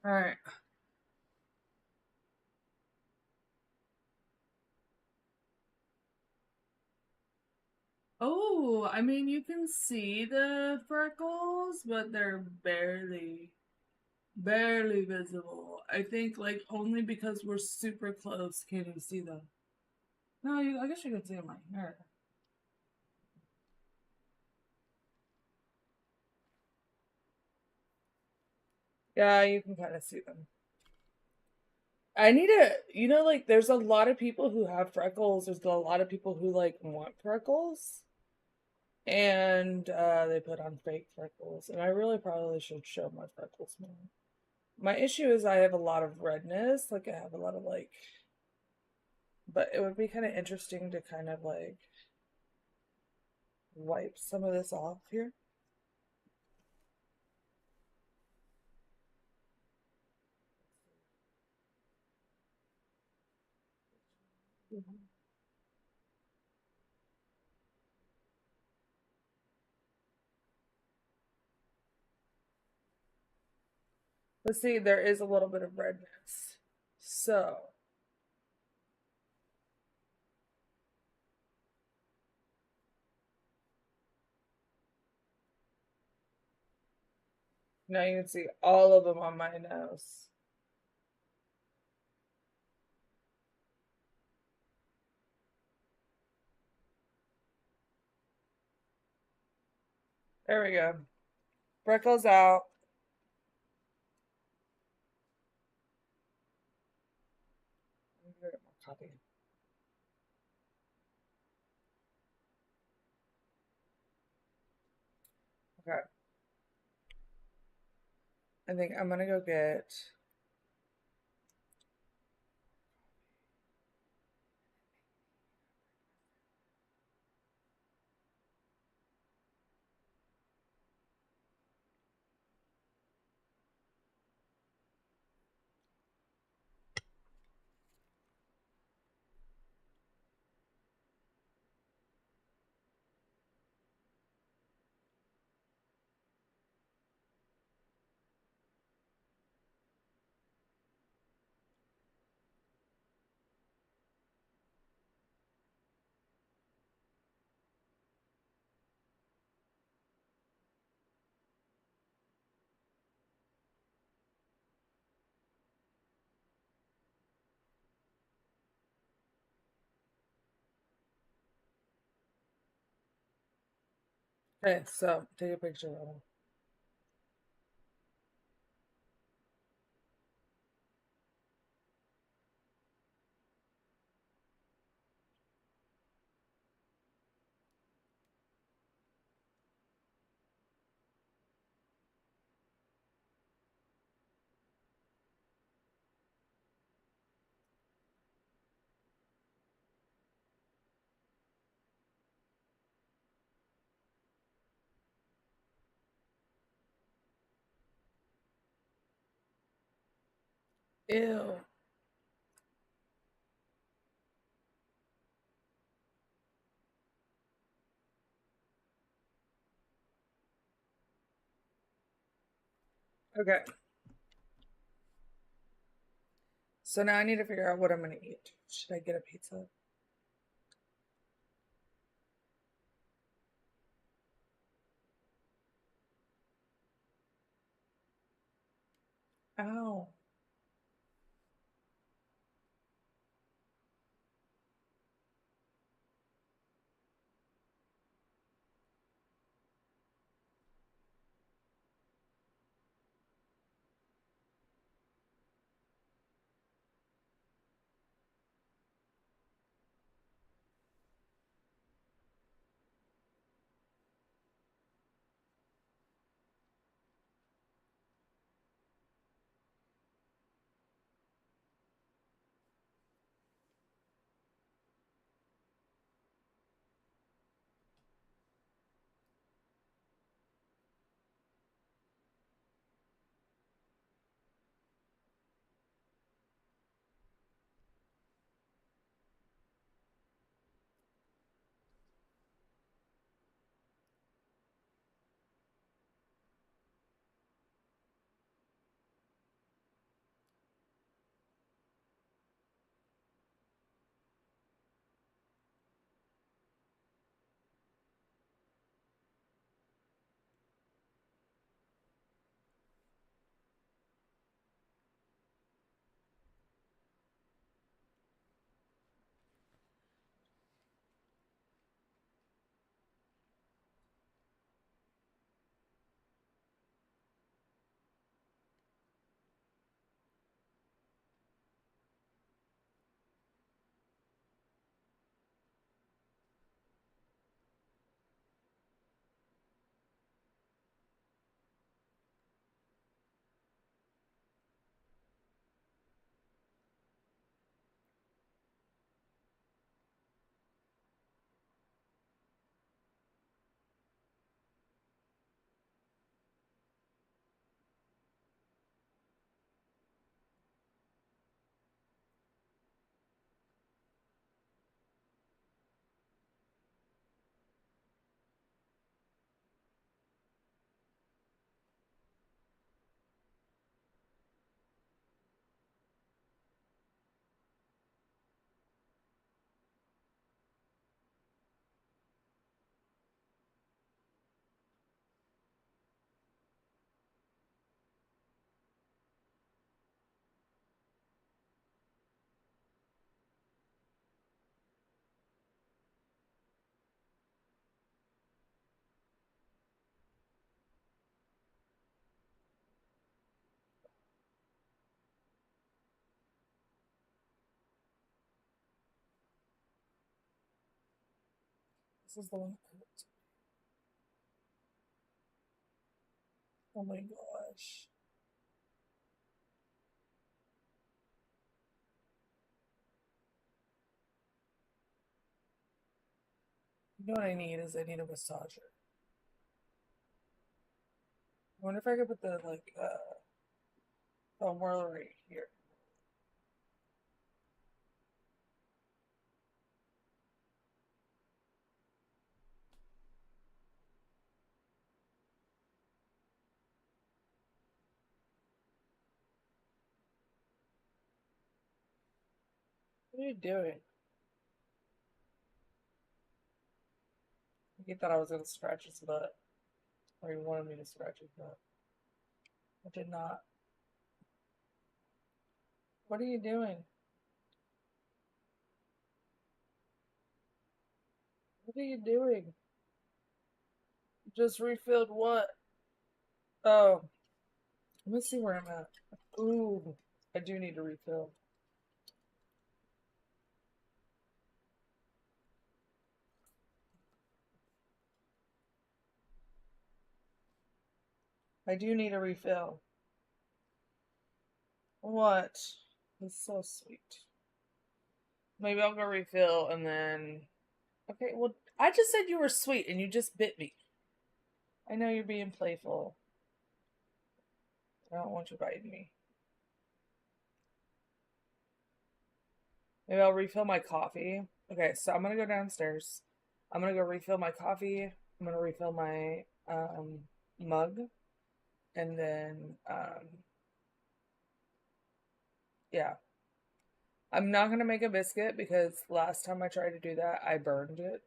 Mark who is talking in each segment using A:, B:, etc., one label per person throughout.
A: All right. Oh, I mean, you can see the freckles, but they're barely visible. I think, like, only because we're super close can you see them. No, I guess you can see them right here. Yeah, you can kind of see them. I need to, like, there's a lot of people who have freckles. There's a lot of people who, like, want freckles. And they put on fake freckles. And I really probably should show my freckles more. My issue is I have a lot of redness. Like, I have a lot of, like, but it would be kind of interesting to kind of, like, wipe some of this off here. Mhm. But see, there is a little bit of redness. So, now you can see all of them on my nose. There we go. Freckles out. Let me get more copy. Okay. I think I'm gonna go get. Okay, so take a picture of them. Ew. Okay. So now I need to figure out what I'm gonna eat. Should I get a pizza? Ow. This is the one that hurts. Oh my gosh. You know what I need is I need a massager. I wonder if I could put the like foam roller right here. What are you doing? You thought I was gonna scratch his butt. Or you wanted me to scratch his butt. I did not. What are you doing? What are you doing? Just refilled what? Oh, let me see where I'm at. Ooh, I do need to refill. I do need a refill. What? It's so sweet. Maybe I'll go refill and then. Okay, well, I just said you were sweet and you just bit me. I know you're being playful. I don't want you biting me. Maybe I'll refill my coffee. Okay, so I'm gonna go downstairs. I'm gonna go refill my coffee. I'm gonna refill my mug, and then yeah, I'm not gonna make a biscuit because last time I tried to do that, I burned it.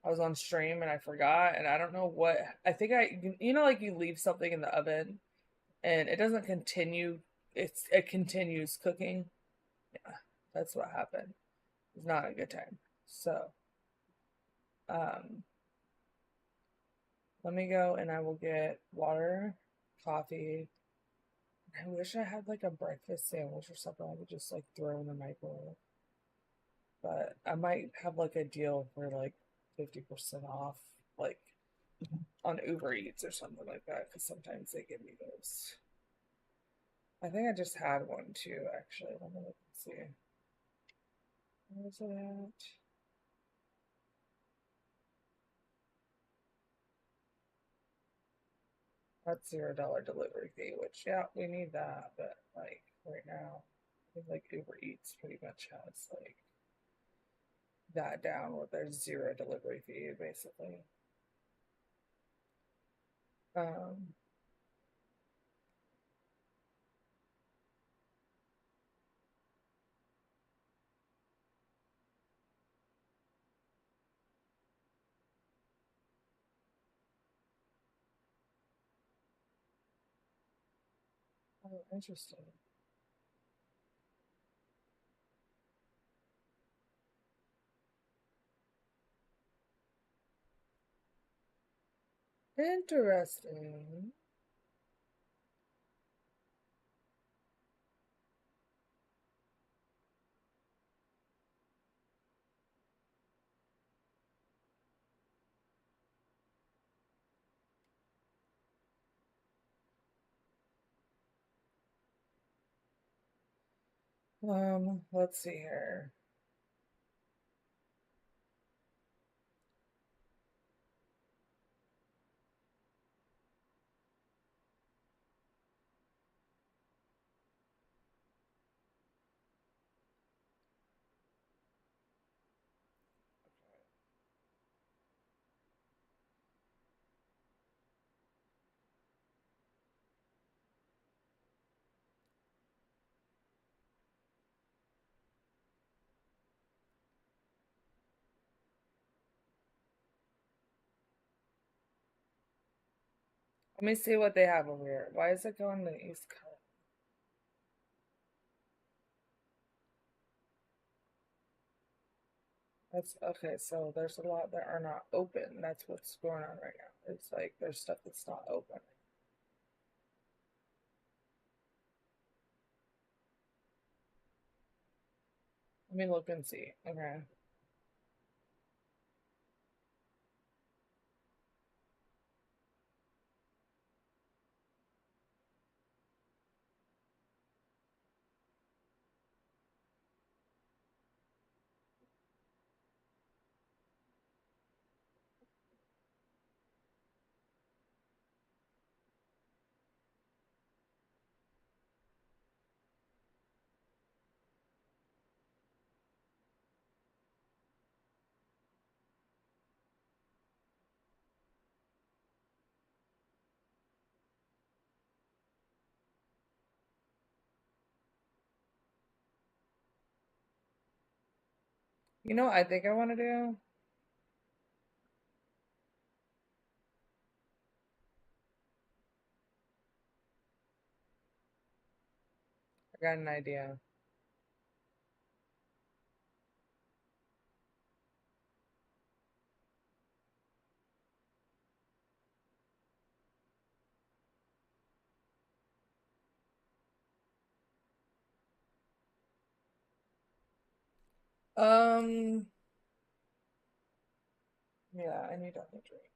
A: I was on stream and I forgot, and I don't know what. I think like you leave something in the oven and it doesn't continue. It continues cooking. Yeah, that's what happened. It's not a good time. So, um, let me go and I will get water, coffee. I wish I had like a breakfast sandwich or something I could just like throw in the microwave. But I might have like a deal for like 50% off, like on Uber Eats or something like that, because sometimes they give me those. I think I just had one too, actually. Let me look and see. Where's it at? That's $0 delivery fee, which yeah, we need that, but like right now, I think like Uber Eats pretty much has like that down where there's zero delivery fee basically. Um, oh, interesting. Interesting. Let's see here. Let me see what they have over here. Why is it going to the East Coast? That's okay, so there's a lot that are not open. That's what's going on right now. It's like there's stuff that's not open. Let me look and see. Okay. You know what I think I want to do? I got an idea. Um, yeah, I need to have a drink.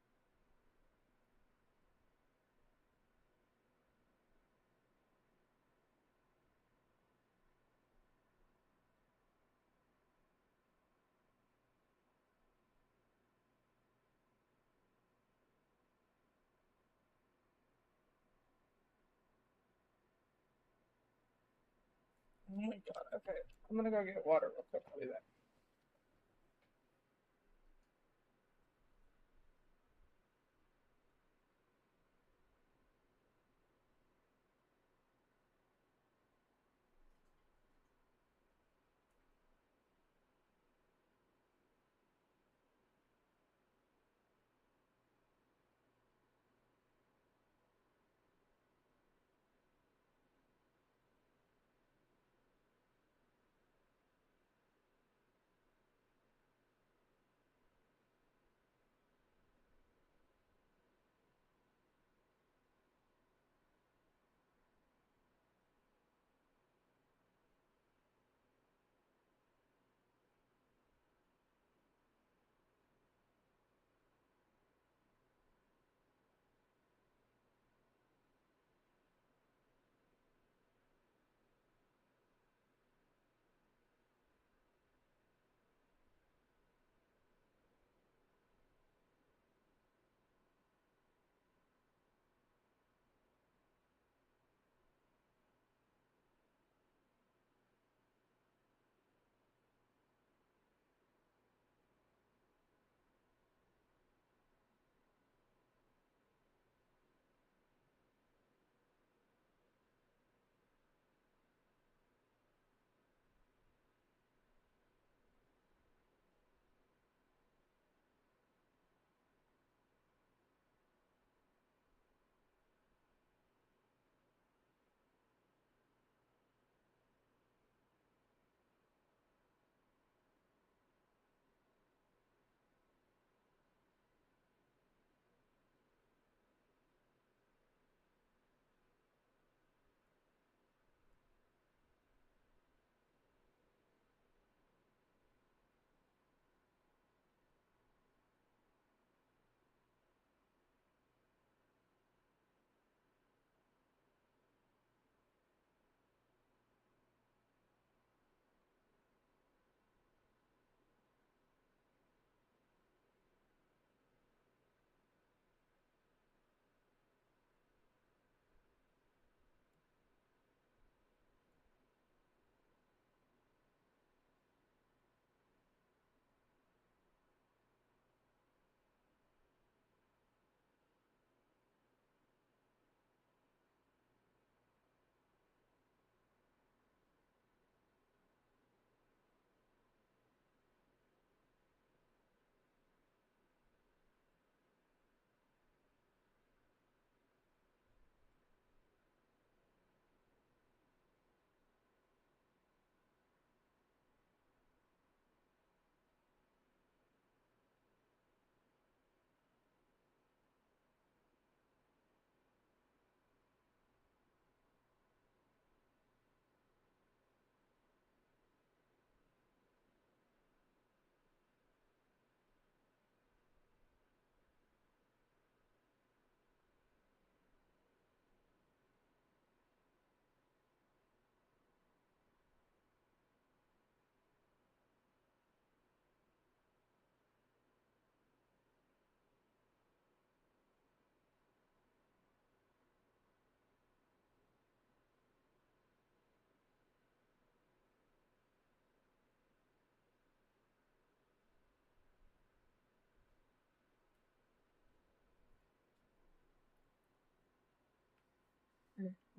A: Oh my God. Okay. I'm gonna go get water real quick. I'll be back.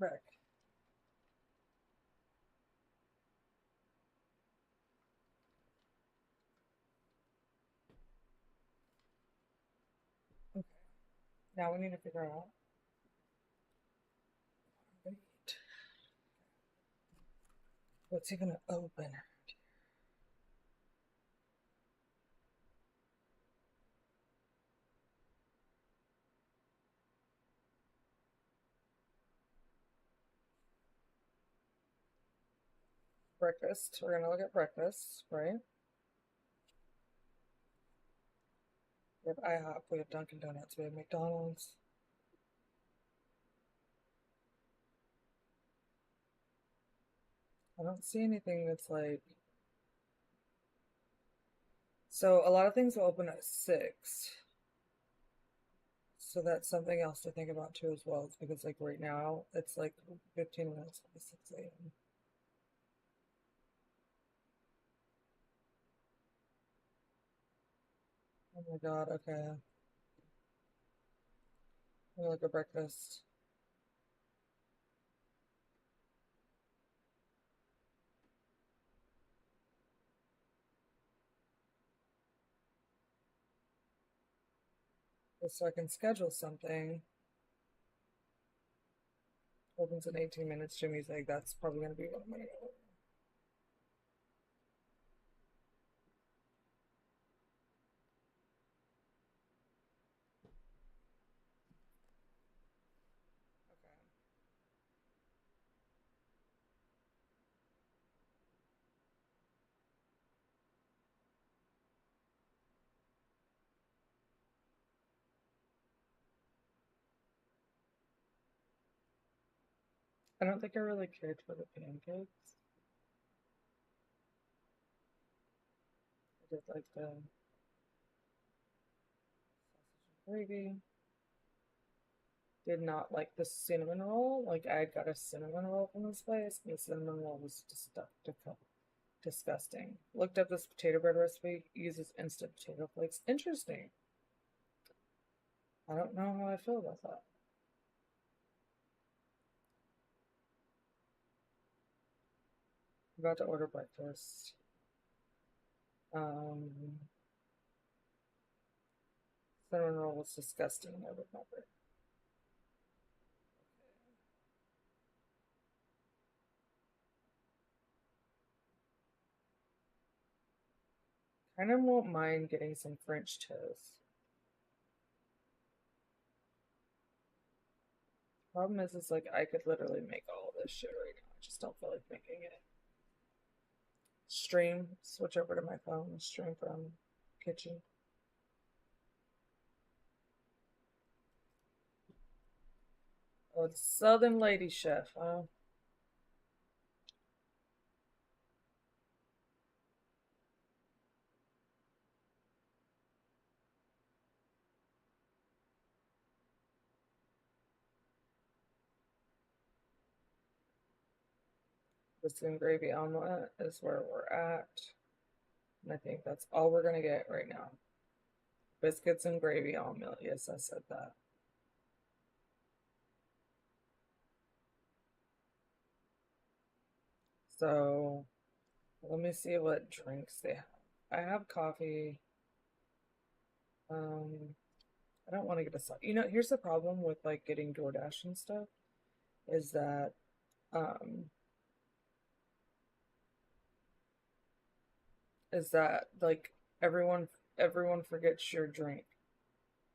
A: Back. Now we need to figure out. What's he gonna open? Breakfast. We're gonna look at breakfast, right? We have IHOP, we have Dunkin' Donuts, we have McDonald's. I don't see anything that's like. So a lot of things will open at 6. So that's something else to think about too as well. It's because like right now it's like 15 minutes to 6 a.m. Oh my god, okay. Let me look at breakfast. Just so I can schedule something. Opens in 18 minutes. Jimmy's like, that's probably gonna be what I'm gonna go. Okay. I don't think I really cared for the pancakes. I did like the sausage and gravy. Did not like the cinnamon roll. Like I got a cinnamon roll from this place, and the cinnamon roll was just disgusting. Looked up this potato bread recipe. Uses instant potato flakes. Interesting. I don't know how I feel about that. I'm about to order breakfast. Um, cinnamon roll was disgusting. I would never. Kind of won't mind getting some French toast. Problem is like I could literally make all this shit right now. I just don't feel like making it. Stream, switch over to my phone, stream from kitchen. Oh, it's Southern Lady Chef, huh? Biscuit and gravy omelet is where we're at. And I think that's all we're gonna get right now. Biscuits and gravy omelet. Yes, I said that. So let me see what drinks they have. I have coffee. Um, I don't want to get a You know, here's the problem with like getting DoorDash and stuff is that um like everyone everyone forgets your drink.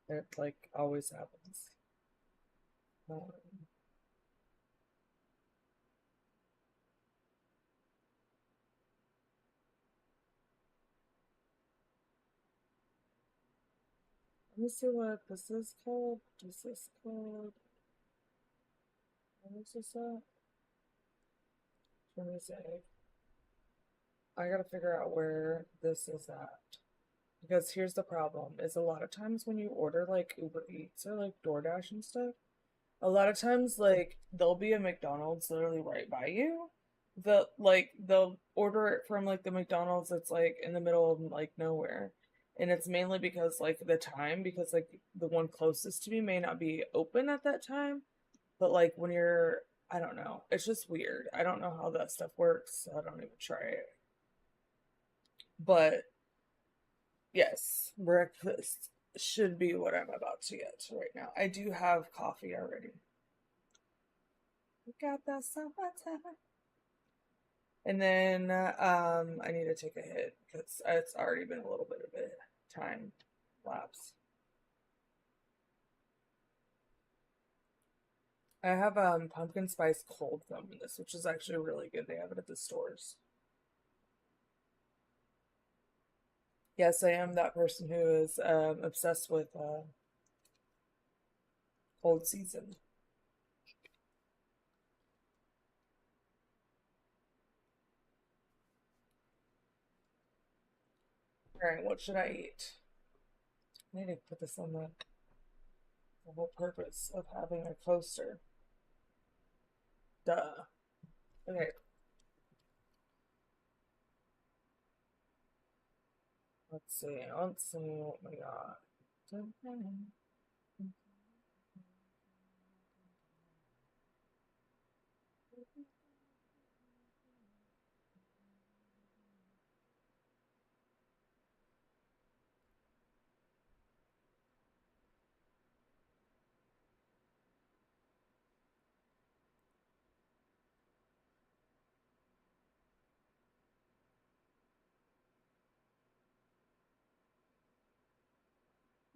A: It like always happens. Um, let me see what this is called. This is called. What is this at? Let me see. I gotta figure out where this is at. Because here's the problem: is a lot of times when you order like Uber Eats or like DoorDash and stuff, a lot of times like there'll be a McDonald's literally right by you. They'll order it from like the McDonald's that's like in the middle of like nowhere. And it's mainly because like the time, because like the one closest to me may not be open at that time. But like when you're, I don't know, it's just weird. I don't know how that stuff works, so I don't even try it. But yes, breakfast. should be what I'm about to get right now. I do have coffee already. We got that summertime. And then I need to take a hit because it's already been a little bit of a time lapse. I have pumpkin spice cold foam in this, which is actually really good. They have it at the stores. Yes, I am that person who is obsessed with cold season. All right, what should I eat? I need to put this on the whole purpose of having a coaster. Duh. Okay. Let's see. Let's see what we got.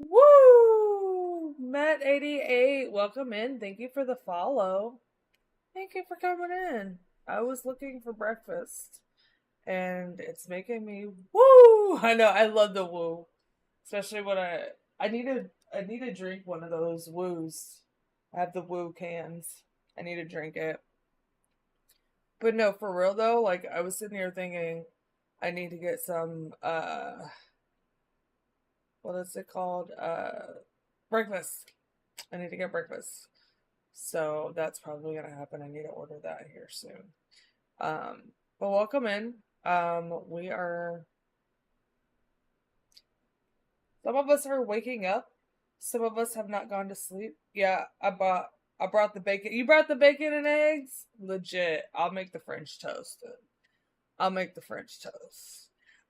A: Woo! Met88, welcome in. Thank you for the follow. Thank you for coming in. I was looking for breakfast and it's making me woo! I know, I love the woo. Especially when I need to drink one of those woos. I have the woo cans. I need to drink it. But no, for real though, like I was sitting here thinking I need to get some what is it called? Breakfast. I need to get breakfast. So that's probably gonna happen. I need to order that here soon. But welcome in. We are some of us are waking up. Some of us have not gone to sleep. Yeah, I brought the bacon. You brought the bacon and eggs? Legit. I'll make the French toast. I'll make the French toast.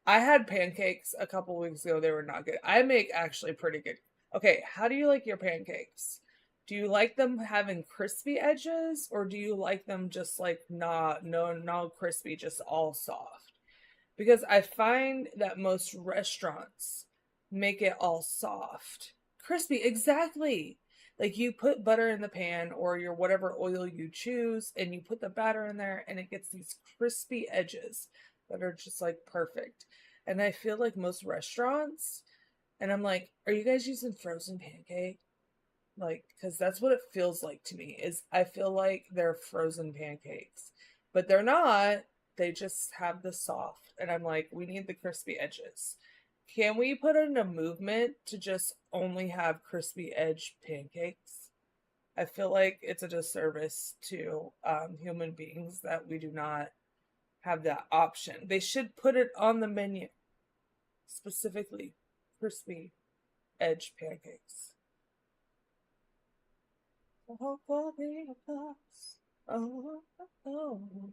A: I had pancakes a couple weeks ago. They were not good. I make actually pretty good. Okay, how do you like your pancakes? Do you like them having crispy edges or do you like them just like not no crispy, just all soft? Because I find that most restaurants make it all soft. Crispy, exactly. Like you put butter in the pan or your whatever oil you choose and you put the batter in there and it gets these crispy edges that are just like perfect. And I feel like most restaurants, and I'm like, are you guys using frozen pancake? Like, because that's what it feels like to me, is I feel like they're frozen pancakes, but they're not. They just have the soft, and I'm like, we need the crispy edges. Can we put in a movement to just only have crispy edge pancakes? I feel like it's a disservice to human beings that we do not have that option. They should put it on the menu, specifically crispy edge pancakes. Oh, for the applause. Oh, oh, oh.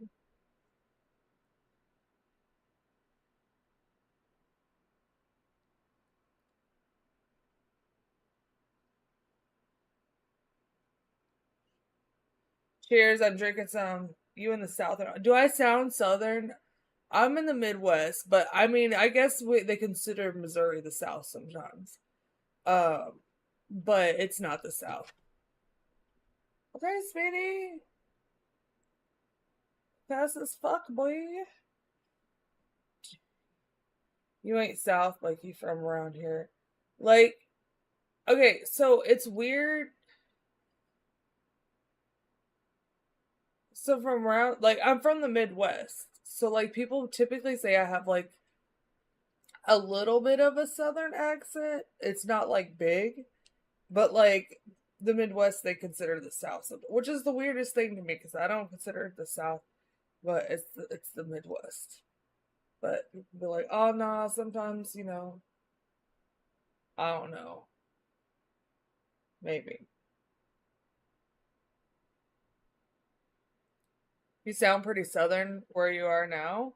A: Cheers, I'm drinking some. You in the South. Do I sound Southern? I'm in the Midwest, but I mean, I guess they consider Missouri the South sometimes. Um, but it's not the South. Okay, sweetie. Fast as fuck, boy. You ain't South, like you from around here. Like, okay, so it's weird. So from around, like, I'm from the Midwest. So, like, people typically say I have, like, a little bit of a Southern accent. It's not, like, big. But, like, the Midwest, they consider the South. Which is the weirdest thing to me because I don't consider it the South. But it's the Midwest. But people be like, oh, nah, sometimes, I don't know. Maybe. You sound pretty Southern where you are now.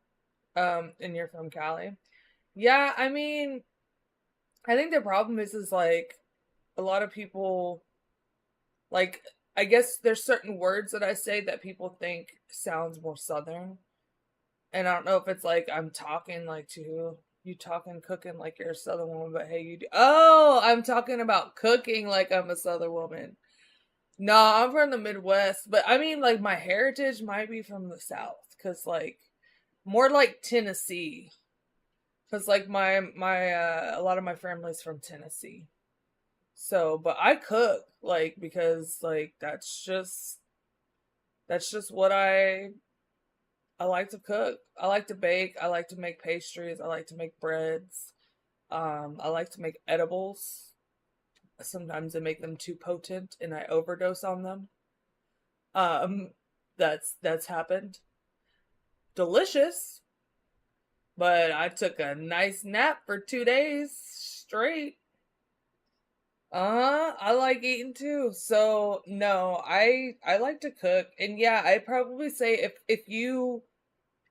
A: And you're from Cali. Yeah, I mean, I think the problem is like a lot of people like I guess there's certain words that I say that people think sounds more southern. And I don't know if it's like I'm talking like to you talking cooking like you're a southern woman, but hey, you do. Oh, I'm talking about cooking like I'm a southern woman. No, I'm from the Midwest, but I mean like my heritage might be from the South cuz like more like Tennessee cuz like my a lot of my family's from Tennessee. So, but I cook like because like that's just what I like to cook. I like to bake. I like to make pastries. I like to make breads. I like to make edibles. Sometimes I make them too potent and I overdose on them. Um, that's happened. Delicious, but I took a nice nap for 2 days straight. I like eating too. So no, I like to cook, and yeah, I'd probably say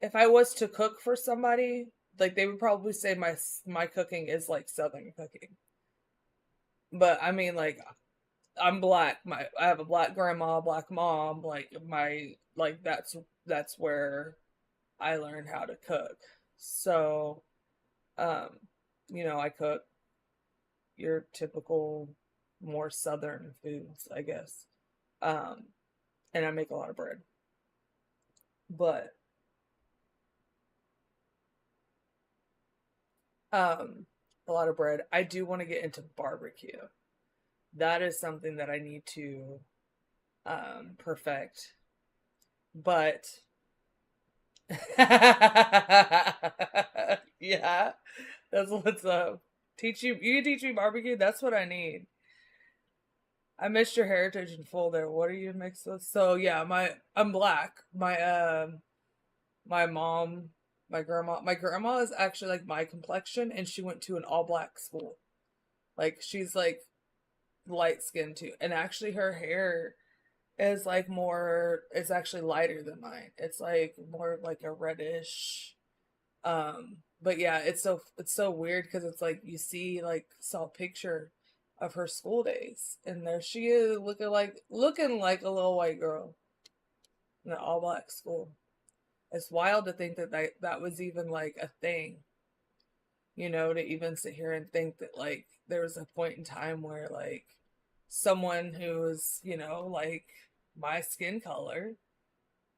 A: if I was to cook for somebody, like they would probably say my cooking is like Southern cooking. But I mean, like I'm black. I have a black grandma, black mom. Like that's where I learned how to cook. So, um, I cook your typical more Southern foods, I guess. Um, and I make a lot of bread, but um, a lot of bread. I do want to get into barbecue. That is something that I need to perfect. But yeah, that's what's up. You can teach me barbecue. That's what I need. I missed your heritage in full there. What are you mixed with? So yeah, I'm black. My mom, my grandma is actually like my complexion, and she went to an all black school. Like she's like light skinned too, and actually her hair is like more. It's actually lighter than mine. It's like more like a reddish. But yeah, it's so weird because it's like you see like saw a picture of her school days, and there she is looking like a little white girl in an all black school. It's wild to think that was even like a thing, to even sit here and think that like there was a point in time where like someone who was, like my skin color,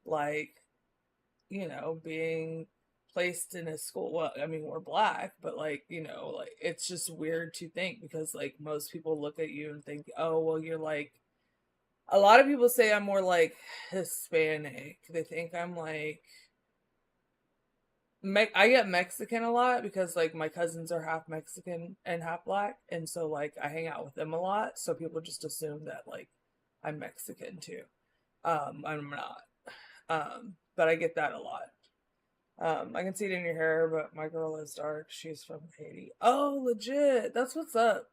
A: like, being placed in a school. Well, I mean, we're black, but like, like it's just weird to think because like most people look at you and think, oh, well, you're like, a lot of people say I'm more like Hispanic. They think I'm like I get Mexican a lot because like my cousins are half Mexican and half black, and so like I hang out with them a lot. So people just assume that like I'm Mexican too. I'm not. But I get that a lot. I can see it in your hair, but my girl is dark. She's from Haiti. Oh, legit. That's what's up.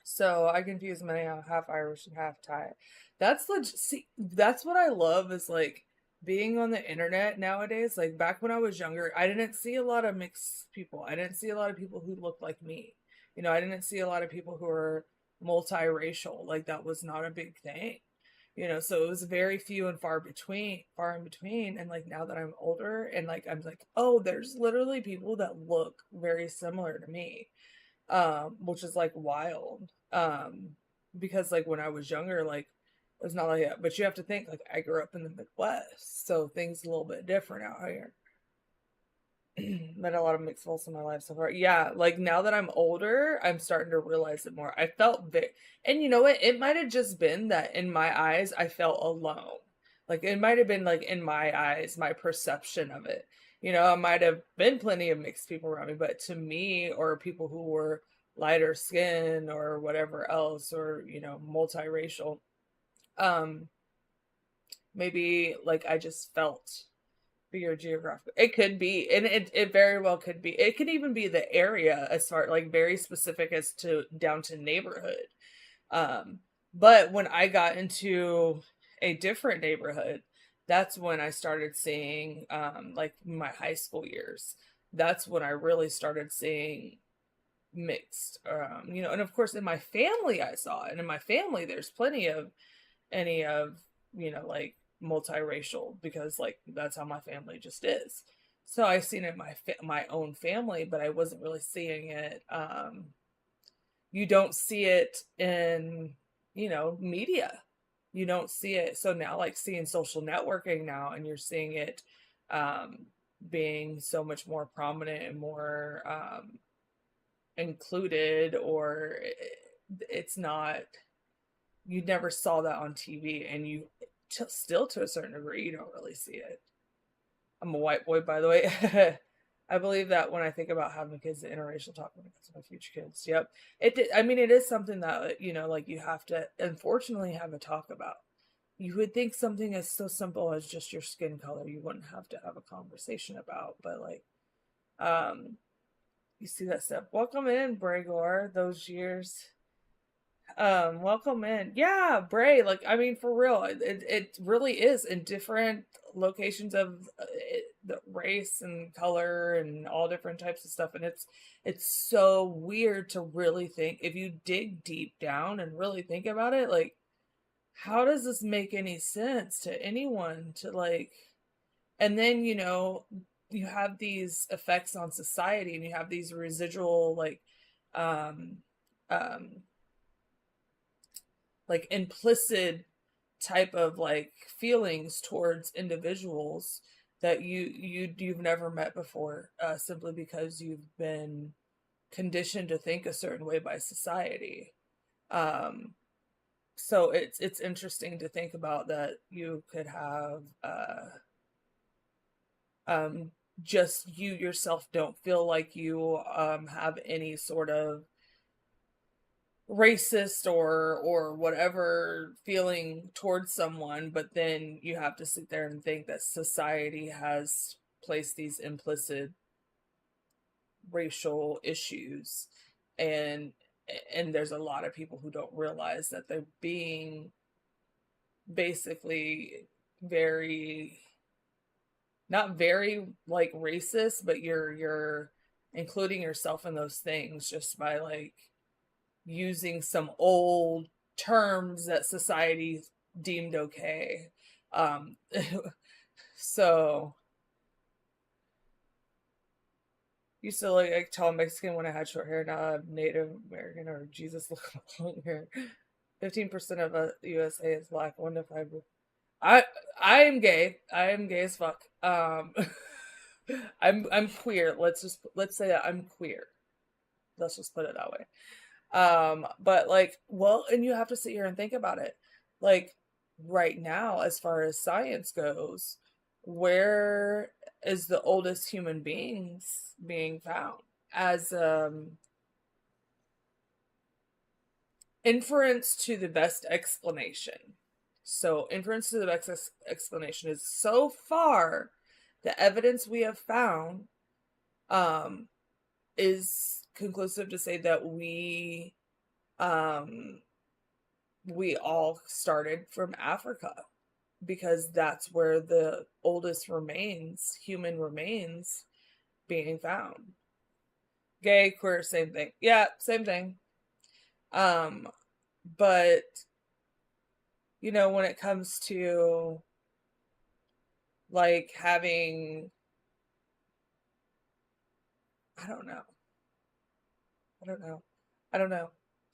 A: So I confuse many half Irish and half Thai. That's legit. See, that's what I love is like being on the internet nowadays. Like back when I was younger, I didn't see a lot of mixed people. I didn't see a lot of people who looked like me. I didn't see a lot of people who were multiracial. Like that was not a big thing. So it was very few and far in between. And like now that I'm older and like I'm like, oh, there's literally people that look very similar to me, which is like wild. Because like when I was younger, like it's not like that. But you have to think like I grew up in the Midwest, so things a little bit different out here. Met a lot of mixed folks in my life so far. Yeah, like now that I'm older, I'm starting to realize it more. I felt big, and you know what? It might have just been that in my eyes, I felt alone. Like it might have been like in my eyes, my perception of it. I might have been plenty of mixed people around me, but to me, or people who were lighter skin or whatever else, or multiracial, um, maybe like I just felt bigger geographic. It could be, and it very well could be. It could even be the area as far like very specific as to down to neighborhood. Um, but when I got into a different neighborhood, that's when I started seeing like my high school years. That's when I really started seeing mixed. And of course in my family I saw it. And in my family there's plenty of any of, like multiracial, because like that's how my family just is. So I seen it in my own family, but I wasn't really seeing it. You don't see it in, media. You don't see it. So now, like seeing social networking now, and you're seeing it being so much more prominent and more included, or it's not, you never saw that on TV, and you still to a certain degree, you don't really see it. I'm a white boy, by the way. I believe that when I think about having kids, the interracial talk when it comes to my future kids. Yep. I mean, it is something that, like you have to, unfortunately, have a talk about. You would think something as so simple as just your skin color, you wouldn't have to have a conversation about, but like, you see that stuff. Welcome in, Bregor, those years. Welcome in. Yeah, Bray, like, I mean, for real, it really is in different locations of the race and color and all different types of stuff. And it's so weird to really think, if you dig deep down and really think about it, like, how does this make any sense to anyone to like, and then, you have these effects on society, and you have these residual, um, um, like implicit type of like feelings towards individuals that you've never met before, simply because you've been conditioned to think a certain way by society. So it's interesting to think about that you could have just you yourself don't feel like you have any sort of racist or whatever feeling towards someone, but then you have to sit there and think that society has placed these implicit racial issues, and there's a lot of people who don't realize that they're being basically very, not very like racist, but you're including yourself in those things just by like using some old terms that society deemed okay. Um, so used to like tall Mexican when I had short hair. Now I'm Native American, or Jesus look long hair. 15% of the USA is black. 1 to 5. I am gay. I am gay as fuck. I'm queer. Let's say that I'm queer. Let's just put it that way. But like, well, and you have to sit here and think about it. Like right now, as far as science goes, where is the oldest human beings being found as inference to the best explanation? So inference to the best explanation is, so far the evidence we have found is conclusive to say that we all started from Africa, because that's where the oldest human remains being found. Gay, queer, same thing. Yeah, same thing. But when it comes to like having, I don't know.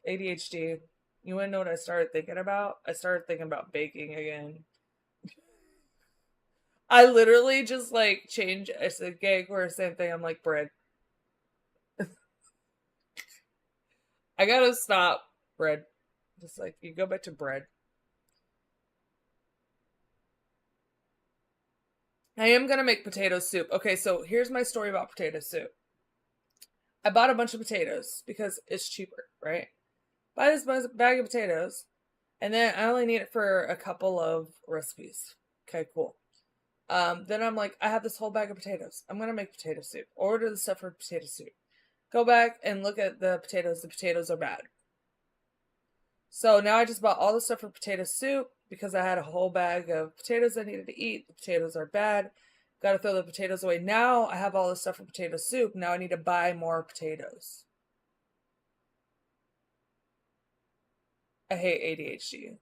A: ADHD. You want to know what I started thinking about? I started thinking about baking again. I literally just like change. I said gay, queer, same thing. I'm like, bread. I gotta stop. Bread. Just like, you go back to bread. I am gonna make potato soup. Okay, so here's my story about potato soup. I bought a bunch of potatoes because it's cheaper, right? Buy this bag of potatoes, and then I only need it for a couple of recipes. Okay, cool. Then I'm like, I have this whole bag of potatoes. I'm gonna make potato soup. Order the stuff for potato soup. Go back and look at the potatoes. The potatoes are bad. So now I just bought all the stuff for potato soup because I had a whole bag of potatoes I needed to eat. The potatoes are bad. Got to throw the potatoes away. Now I have all the stuff for potato soup. Now I need to buy more potatoes. I hate ADHD.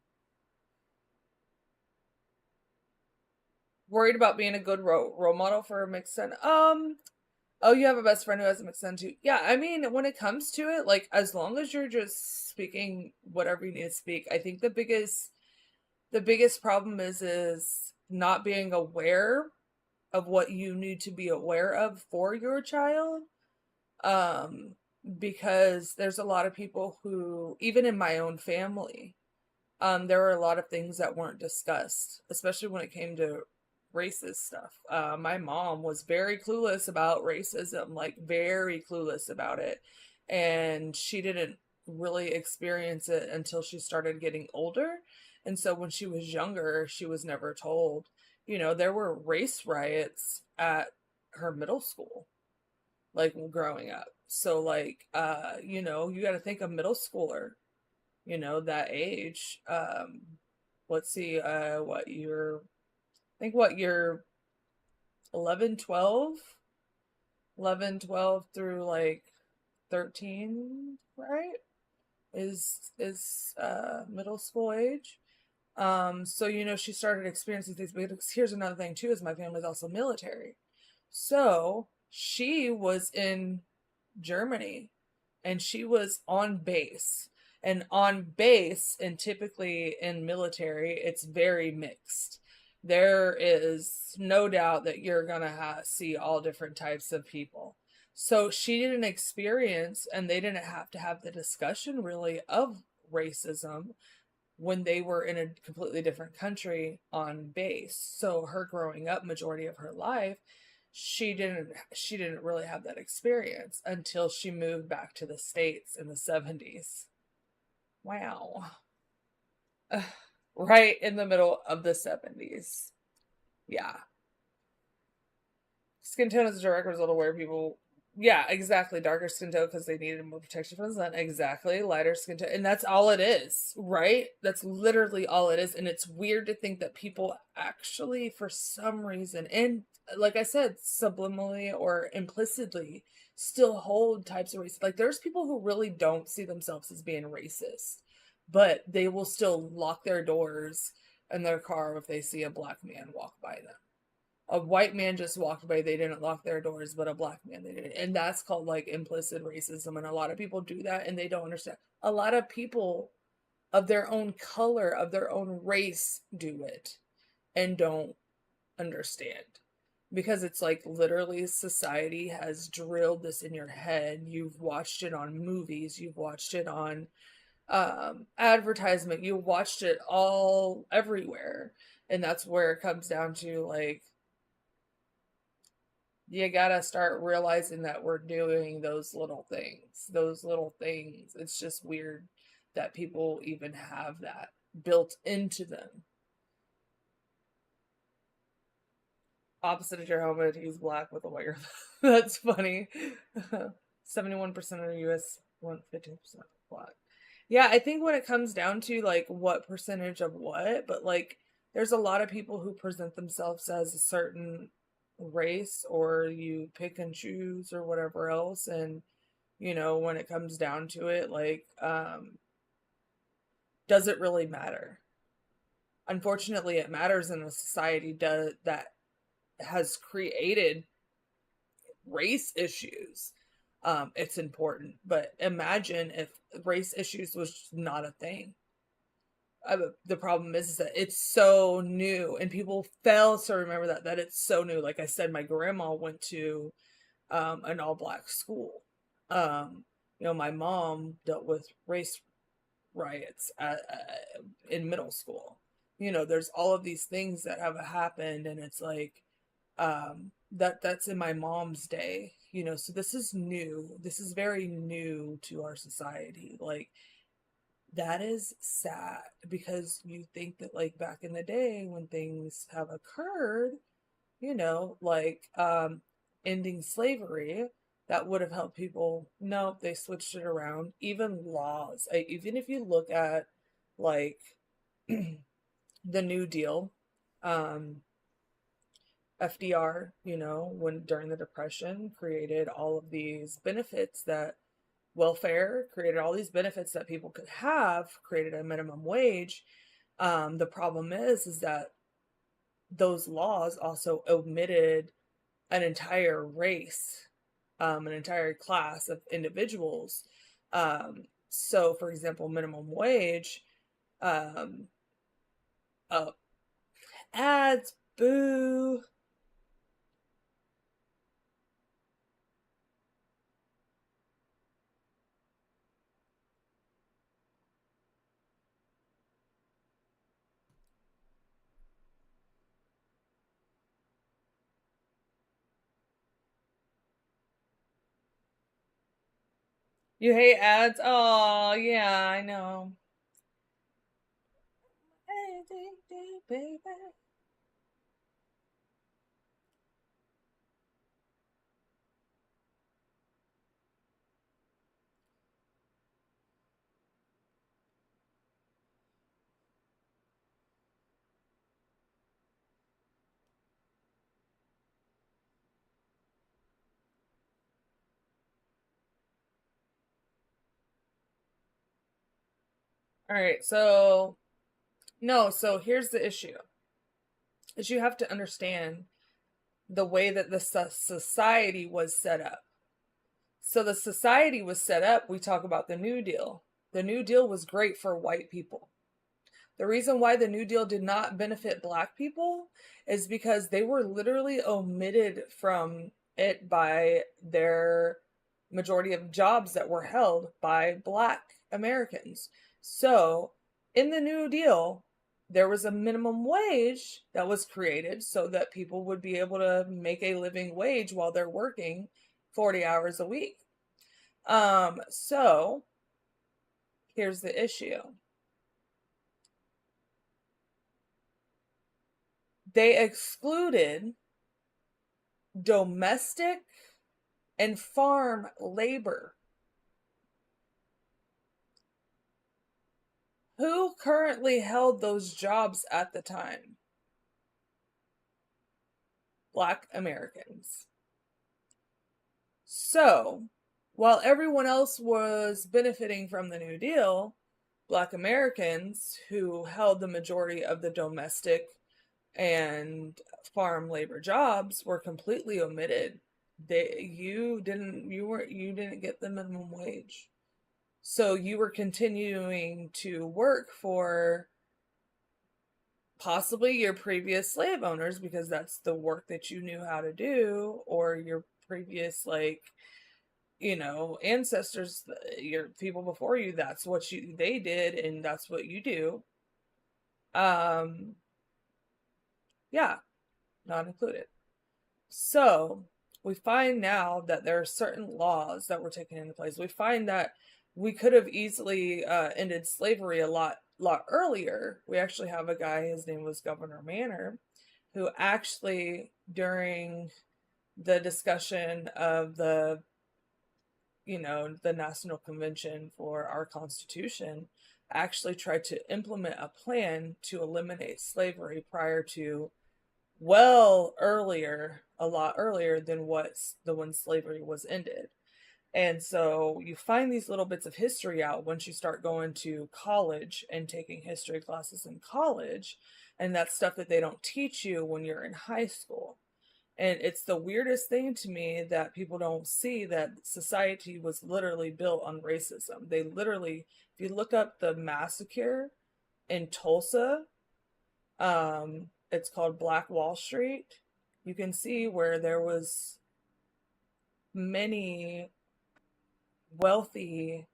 A: Worried about being a good role model for a mixed son. Oh, you have a best friend who has a mixed son too. Yeah, I mean, when it comes to it, like as long as you're just speaking whatever you need to speak, I think the biggest problem is not being aware of what you need to be aware of for your child. Um, because there's a lot of people who, even in my own family, there were a lot of things that weren't discussed, especially when it came to racist stuff. My mom was very clueless about racism, like very clueless about it. And she didn't really experience it until she started getting older. And so when she was younger, she was never told. There were race riots at her middle school, like growing up. So like you got to think a middle schooler, that age. Let's see, what year, I think what year, 11, 12, 11, 12 through like 13, right? Is middle school age. So she started experiencing things. But here's another thing too: is my family's also military, so she was in Germany and she was on base. And on base, and typically in military, it's very mixed. There is no doubt that you're going to see all different types of people. So she didn't experience, and they didn't have to have the discussion really of racism when they were in a completely different country on base. So her growing up, majority of her life, she didn't really have that experience until she moved back to the States in the 70s. Wow. Right in the middle of the 70s. Yeah. Skin tone is a direct result of where people, yeah, exactly. Darker skin tone because they needed more protection from the sun. Exactly. Lighter skin tone. And that's all it is, right? That's literally all it is. And it's weird to think that people actually, for some reason, and like I said, subliminally or implicitly, still hold types of race. Like there's people who really don't see themselves as being racist, but they will still lock their doors in their car if they see a black man walk by them. A white man just walked by, they didn't lock their doors, but a black man, they did. And that's called like implicit racism. And a lot of people do that and they don't understand. A lot of people of their own color, of their own race, do it and don't understand. Because it's like literally society has drilled this in your head. You've watched it on movies, you've watched it on advertisement, you watched it all everywhere. And that's where it comes down to like, you gotta start realizing that we're doing those little things. Those little things. It's just weird that people even have that built into them. Opposite of your helmet, he's black with a white. That's funny. 71% of the US, 15% black. Yeah, I think when it comes down to like what percentage of what, but like there's a lot of people who present themselves as a certain race, or you pick and choose or whatever else. And when it comes down to it, like does it really matter? Unfortunately, it matters in a society that has created race issues. It's important, but imagine if race issues was not a thing. The problem is that it's so new and people fail to remember that it's so new. Like I said, my grandma went to an all black school. My mom dealt with race riots in middle school. There's all of these things that have happened, and it's like that's in my mom's day. So this is new. This is very new to our society. Like that is sad, because you think that like back in the day when things have occurred, like ending slavery, that would have helped people. No, they switched it around. Even laws, even if you look at like the New Deal, um FDR, when during the Depression created all of these benefits that welfare, created all these benefits that people could have, created a minimum wage. The problem is that those laws also omitted an entire race, an entire class of individuals. So, for example, minimum wage, um, uh, ads, boo. You hate ads? Oh, yeah, I know. Baby. All right, so no, so here's the issue. Is you have to understand the way that the society was set up. So the society was set up, we talk about the New Deal. The New Deal was great for white people. The reason why the New Deal did not benefit black people is because they were literally omitted from it by their majority of jobs that were held by black Americans. So, in the New Deal, there was a minimum wage that was created so that people would be able to make a living wage while they're working 40 hours a week. So here's the issue. They excluded domestic and farm labor. Who currently held those jobs at the time? Black Americans. So, while everyone else was benefiting from the New Deal, Black Americans, who held the majority of the domestic and farm labor jobs, were completely omitted. You didn't get the minimum wage. So you were continuing to work for possibly your previous slave owners because that's the work that you knew how to do, or your previous, like, ancestors, your people before you, that's what they did and that's what you do. Yeah, not included. So we find now that there are certain laws that were taken into place. We find that we could have easily ended slavery a lot earlier. We actually have a guy, his name was Governor Manor, who actually, during the discussion of the National Convention for our Constitution, actually tried to implement a plan to eliminate slavery prior to, a lot earlier than when slavery was ended. And so you find these little bits of history out once you start going to college and taking history classes in college. And that's stuff that they don't teach you when you're in high school. And it's the weirdest thing to me that people don't see that society was literally built on racism. They literally, if you look up the massacre in Tulsa, it's called Black Wall Street. You can see where there was many wealthy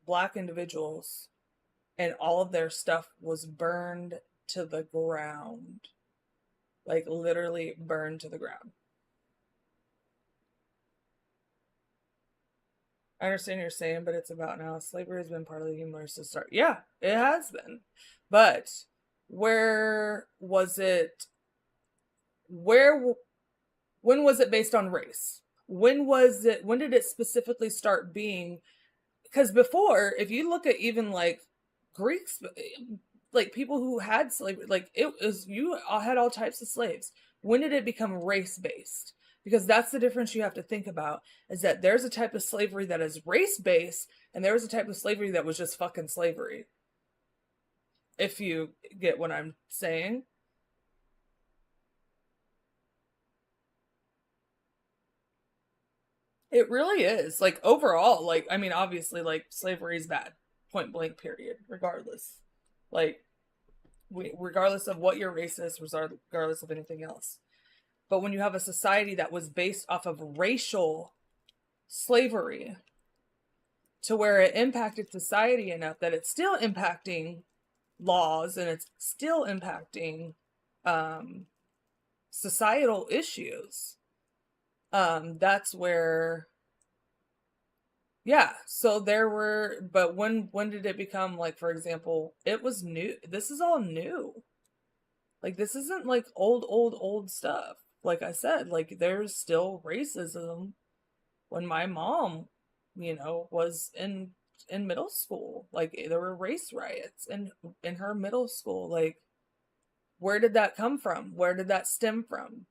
A: black individuals, and all of their stuff was burned to the ground. Like literally burned to the ground. I understand what you're saying, but it's about now. Slavery has been part of the human race to start. Yeah, it has been. But where was it? Where, when was it based on race? When did it specifically start being? Because before, if you look at even like Greeks, like people who had slavery, like it was, you had all types of slaves. When did it become race based? Because that's the difference you have to think about, is that there's a type of slavery that is race-based, and there was a type of slavery that was just fucking slavery. If you get what I'm saying. It really is. Like, overall, like, I mean, obviously, like, slavery is bad. Point blank, period. Regardless. Like, regardless of what your race is, regardless of anything else. But when you have a society that was based off of racial slavery, to where it impacted society enough that it's still impacting laws and it's still impacting um, societal issues, that's where, yeah. So there were, but when did it become, like, for example, it was new. This is all new. Like, this isn't like old stuff. Like I said, like, there's still racism when my mom, was in middle school. Like, there were race riots in her middle school. Like, where did that come from? Where did that stem from?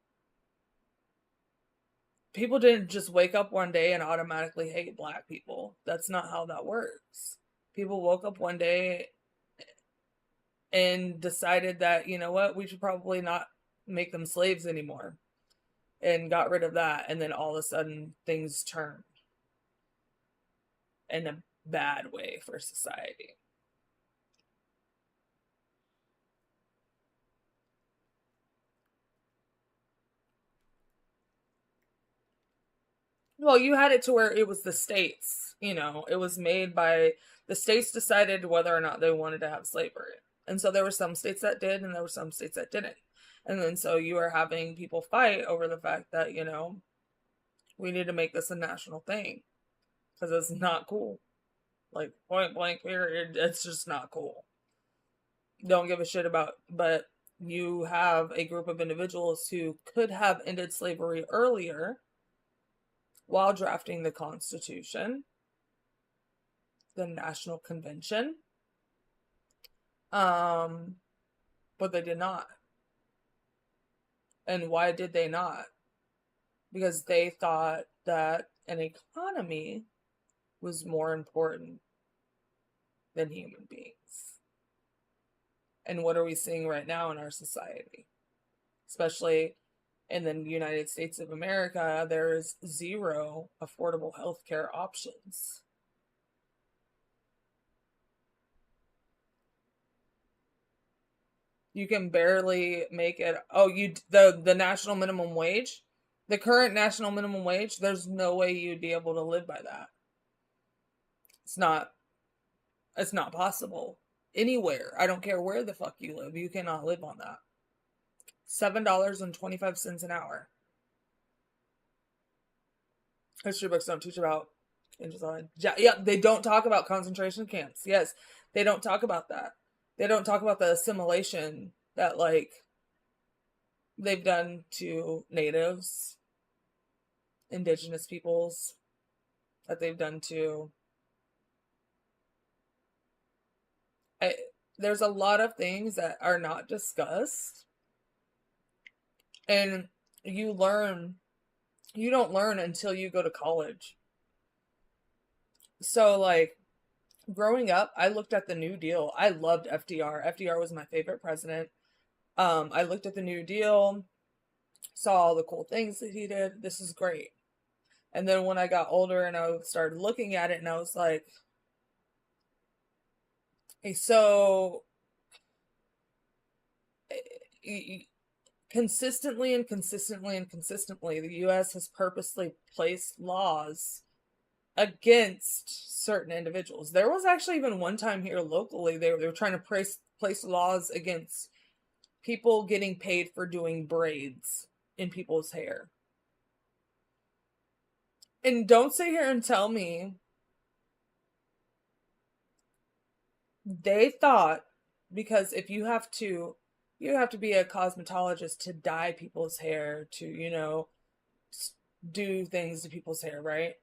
A: People didn't just wake up one day and automatically hate black people. That's not how that works. People woke up one day and decided that, you know what, we should probably not make them slaves anymore, and got rid of that. And then all of a sudden things turned in a bad way for society. Well, you had it to where it was the states, it was made by the states, decided whether or not they wanted to have slavery. And so there were some states that did, and there were some states that didn't. And then so you are having people fight over the fact that, we need to make this a national thing, because it's not cool. Like, point blank, period. It's just not cool. Don't give a shit about, but you have a group of individuals who could have ended slavery earlier while drafting the Constitution, the National Convention, but they did not. And why did they not? Because they thought that an economy was more important than human beings. And what are we seeing right now in our society? Especially in the United States of America, there is zero affordable healthcare options. You can barely make it. Oh, the national minimum wage, the current national minimum wage, there's no way you'd be able to live by that. It's not possible anywhere. I don't care where the fuck you live. You cannot live on that. $7.25 an hour. History books don't teach about infanticide. Yeah, they don't talk about concentration camps. Yes, they don't talk about that. They don't talk about the assimilation that, like, they've done to natives, indigenous peoples, that they've done to. There's a lot of things that are not discussed. And you don't learn until you go to college. So, like, growing up, I looked at the New Deal. I loved FDR. FDR was my favorite president. I looked at the New Deal, saw all the cool things that he did. This is great. And then when I got older and I started looking at it, and I was like, hey, so consistently, the U.S. has purposely placed laws against certain individuals. There was actually even one time here locally, they were trying to place laws against people getting paid for doing braids in people's hair. And don't sit here and tell me they thought, because if you have to be a cosmetologist to dye people's hair, to, do things to people's hair, right?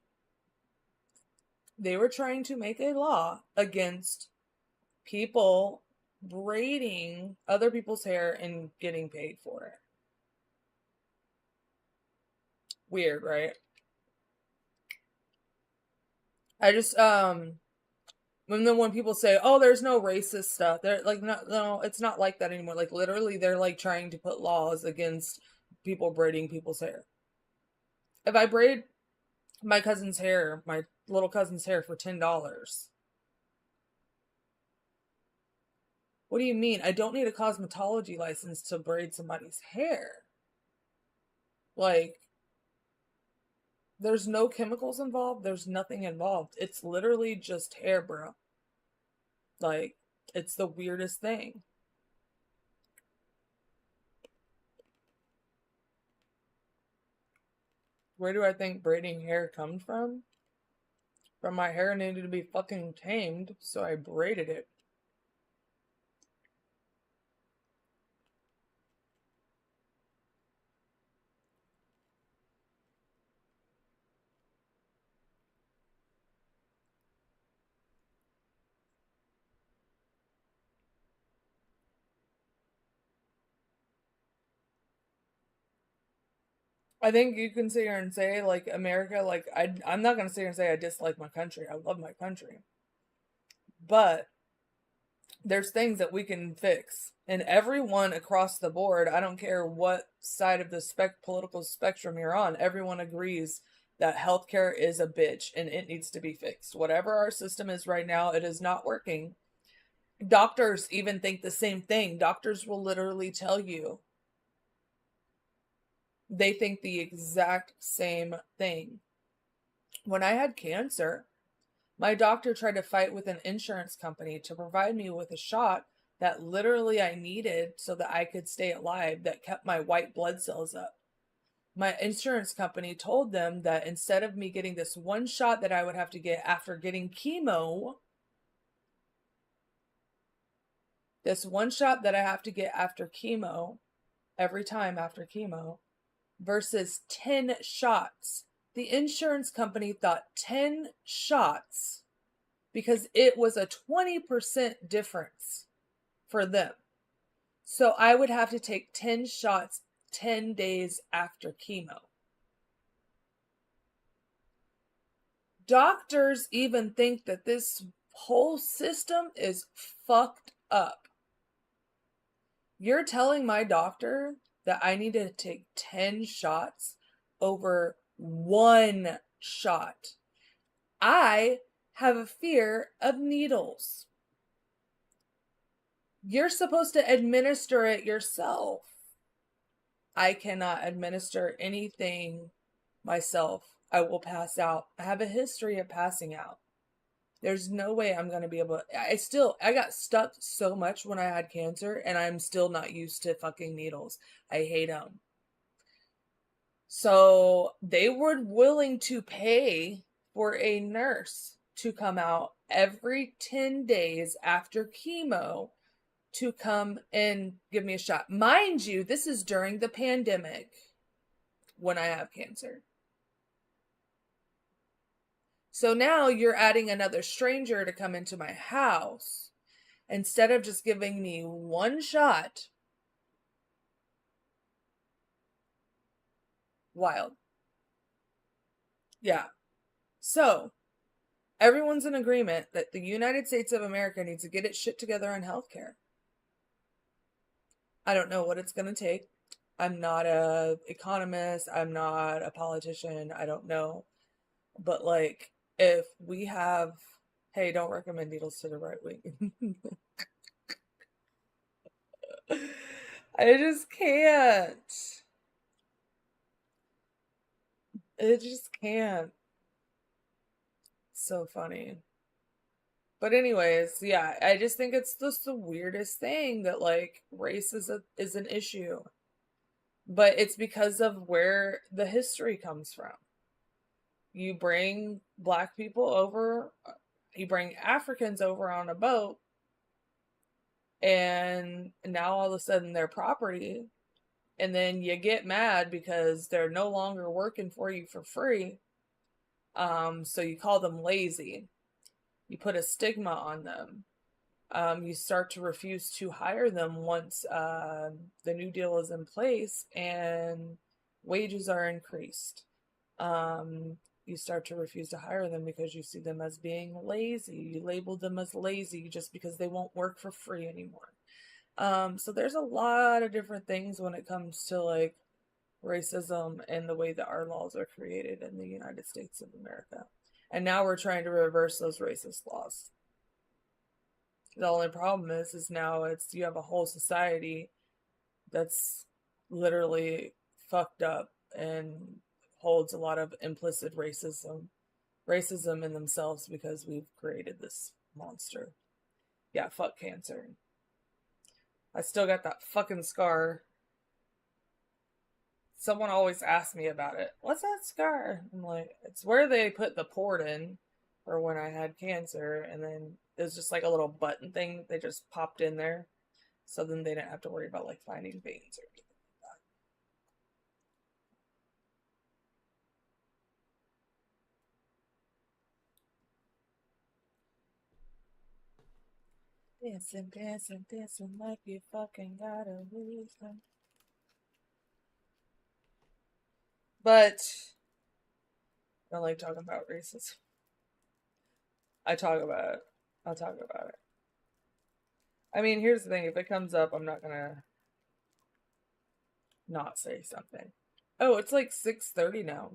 A: They were trying to make a law against people braiding other people's hair and getting paid for it. Weird, right? I just and then when people say, "Oh, there's no racist stuff," they're like, "No, no, it's not like that anymore." Like literally, they're like trying to put laws against people braiding people's hair. If I braid my cousin's hair, my little cousin's hair for $10, what do you mean? I don't need a cosmetology license to braid somebody's hair. Like, there's no chemicals involved. There's nothing involved. It's literally just hair, bro. Like, it's the weirdest thing. Where do I think braiding hair comes from? From my hair needed to be fucking tamed, so I braided it. I think you can sit here and say, like, America, like, I'm not gonna sit here and say I dislike my country. I love my country. But there's things that we can fix. And everyone across the board, I don't care what side of the political spectrum you're on, everyone agrees that healthcare is a bitch and it needs to be fixed. Whatever our system is right now, it is not working. Doctors even think the same thing. Doctors will literally tell you they think the exact same thing. When I had cancer, my doctor tried to fight with an insurance company to provide me with a shot that literally I needed so that I could stay alive, that kept my white blood cells up. My insurance company told them that instead of me getting this one shot that I would have to get after getting chemo, this one shot that I have to get after chemo, every time after chemo, versus 10 shots. The insurance company thought 10 shots, because it was a 20% difference for them. So I would have to take 10 shots 10 days after chemo. Doctors even think that this whole system is fucked up. You're telling my doctor that I need to take 10 shots over one shot. I have a fear of needles. You're supposed to administer it yourself. I cannot administer anything myself. I will pass out. I have a history of passing out. There's no way I'm going to be able to. I got stuck so much when I had cancer, and I'm still not used to fucking needles. I hate them. So they were willing to pay for a nurse to come out every 10 days after chemo to come and give me a shot. Mind you, this is during the pandemic when I have cancer. So now you're adding another stranger to come into my house instead of just giving me one shot. Wild. Yeah. So everyone's in agreement that the United States of America needs to get its shit together on healthcare. I don't know what it's going to take. I'm not an economist. I'm not a politician. I don't know. But like, if we have, hey, don't recommend needles to the right wing. I just can't. It just can't. So funny. But anyways, yeah, I just think it's just the weirdest thing that like race is an issue. But it's because of where the history comes from. You bring black people over, you bring Africans over on a boat, and now all of a sudden they're property. And then you get mad because they're no longer working for you for free. So you call them lazy. You put a stigma on them. You start to refuse to hire them once the New Deal is in place and wages are increased. you start to refuse to hire them because you see them as being lazy. You label them as lazy just because they won't work for free anymore. So there's a lot of different things when it comes to like racism and the way that our laws are created in the United States of America. And now we're trying to reverse those racist laws. The only problem is now it's you have a whole society that's literally fucked up and holds a lot of implicit racism in themselves because we've created this monster. Yeah, fuck cancer. I still got that fucking scar. Someone always asks me about it. What's that scar? I'm like, it's where they put the port in for when I had cancer, and then it was just like a little button thing they just popped in there. So then they didn't have to worry about like finding veins or anything like that. Dancing, dancing, dancing like you fucking gotta lose them. But I don't like talking about racism. I talk about it. I'll talk about it. I mean, here's the thing: if it comes up, I'm not gonna not say something. Oh, it's like 6:30 now.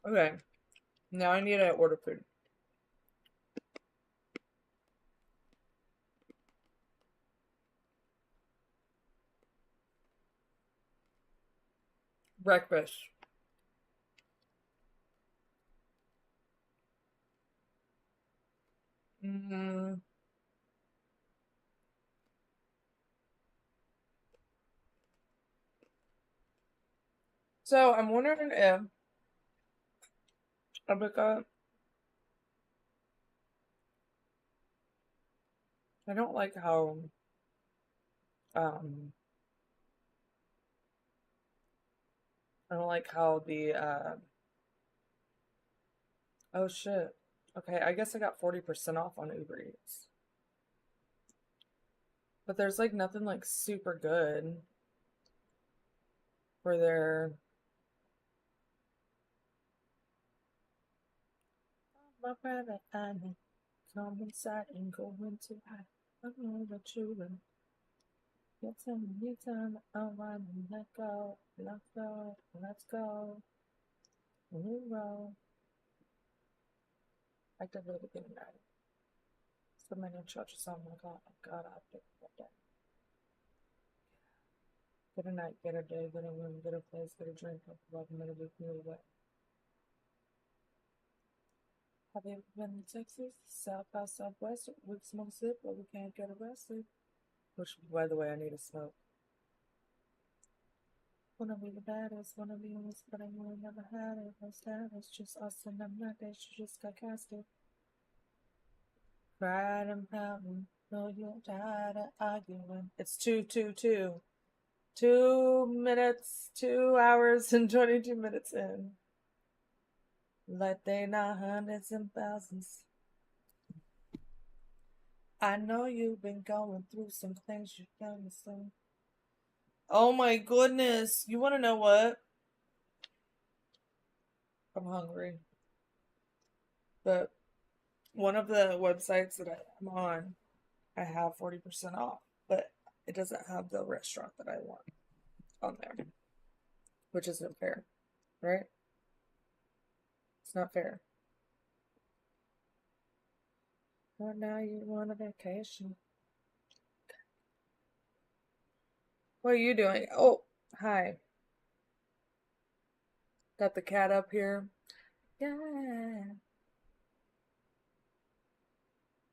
A: Okay, now I need to order food. Breakfast. Mm, so I'm wondering if Rebecca, I don't like how um I don't like how the oh shit. Okay, I guess I got 40% off on Uber Eats. But there's like nothing like super good for their my private island. Come inside and go into hide. I know the children. You tell me you turn on and let go. Let's go. Let's go. We roll. I did really good night. So many churches. Oh my god. Oh god, I did that. Get a night, get a day, get a room, get a place, get a drink, get a love, minute with me away. Have you ever been to Texas? South by Southwest? We smoke sip, but we can't get arrested. Which, by the way, I need to smoke. Wanna be the baddest, wanna be honest, but I really never had it. No status, just us and I'm not that she just got casted. Pride and pouting, no, you're tired of arguing. It's 2:22. 2 minutes, 2 hours and 22 minutes in. Like they not hundreds and thousands. I know you've been going through some things you've done the same. Oh my goodness. You want to know what? I'm hungry. But one of the websites that I'm on, I have 40% off, but it doesn't have the restaurant that I want on there, which isn't fair, right? It's not fair. Well, now you want a vacation. What are you doing? Oh, hi. Got the cat up here. Yeah.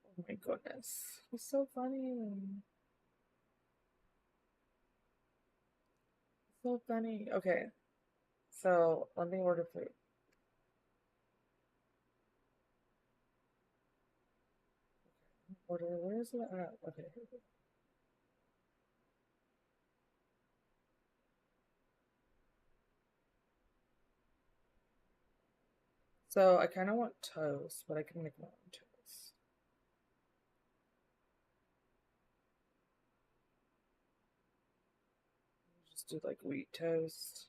A: Oh my goodness. He's so funny. So funny. Okay, so let me order food. Order, where is it at? Okay. So I kind of want toast, but I can make my own toast. Just do like wheat toast.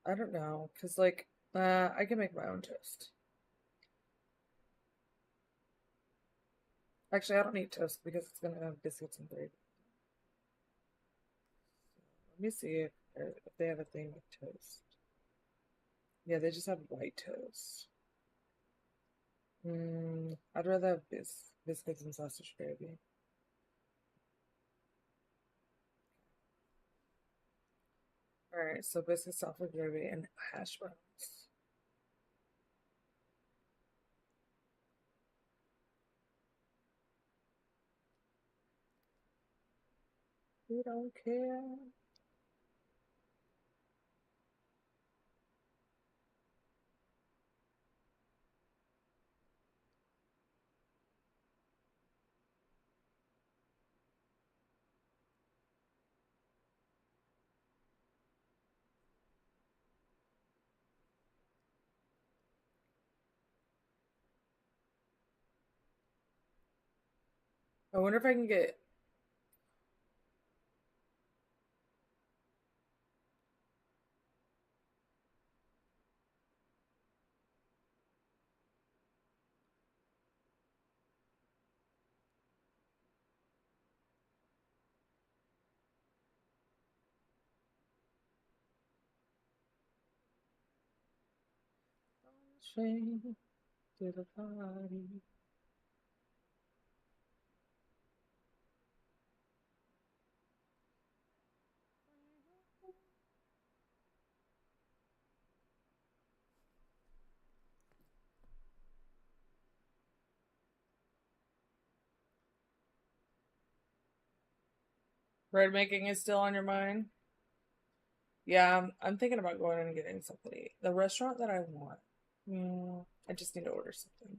A: I don't know, cause like I can make my own toast. Actually, I don't need toast because it's gonna have biscuits and gravy. Let me see if they have a thing with toast. Yeah, they just have white toast. I'd rather have biscuits and sausage gravy. All right, so biscuits, sausage gravy, and hash browns. We don't care. I wonder if I can get train to the party. Bread making is still on your mind? Yeah, I'm thinking about going and getting something to eat. The restaurant that I want. I just need to order something.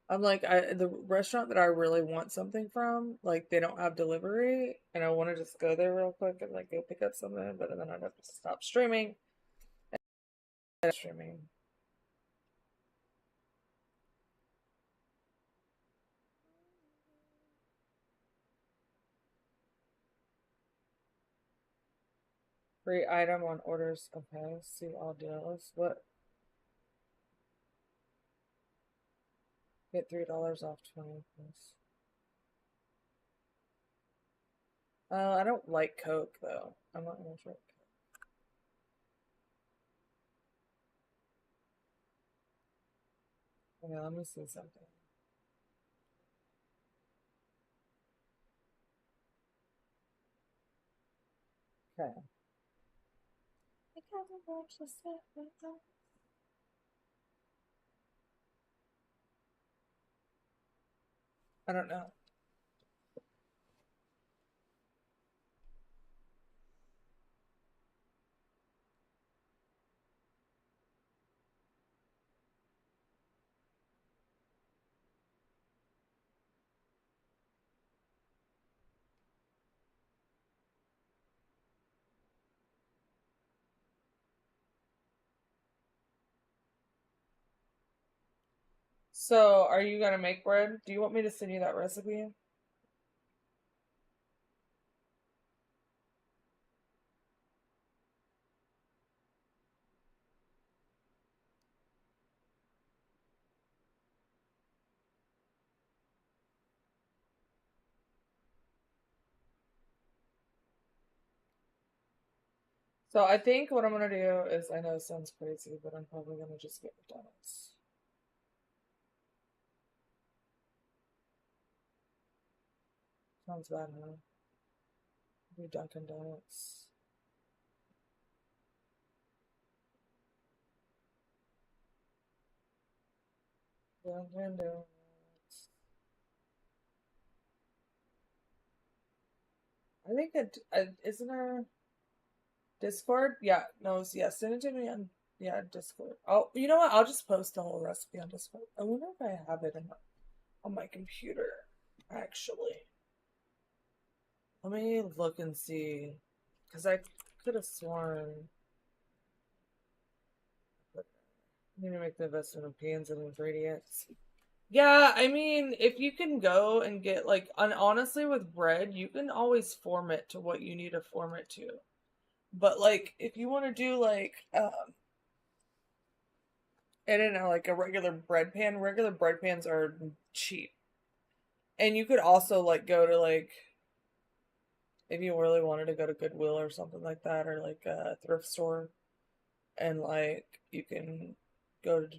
A: I'm like, the restaurant that I really want something from, like they don't have delivery, and I want to just go there real quick and like go pick up something, but then I'd have to stop streaming. And streaming. Free item on orders. Okay, see all deals. What? Get $3 off 20 please. I don't like Coke though. I'm not gonna drink Coke. Okay, let me see something. Okay. I don't know. So, are you gonna make bread? Do you want me to send you that recipe? So, I think what I'm gonna do is, I know it sounds crazy, but I'm probably gonna just get McDonald's. Sounds bad, huh? Do Dunkin' Donuts. Dunkin' Donuts. I think it isn't there Discord? Yeah, no, yeah, send it to me on Discord. Oh, you know what? I'll just post the whole recipe on Discord. I wonder if I have it on my computer, actually. Let me look and see, because I could have sworn. You need to make the investment in pans and ingredients. Yeah, I mean, if you can go and get like, honestly, with bread, you can always form it to what you need to form it to. But like, if you want to do like, I don't know, like a regular bread pans are cheap. And you could also like go to like, if you really wanted to go to Goodwill or something like that, or like a thrift store, and like you can go to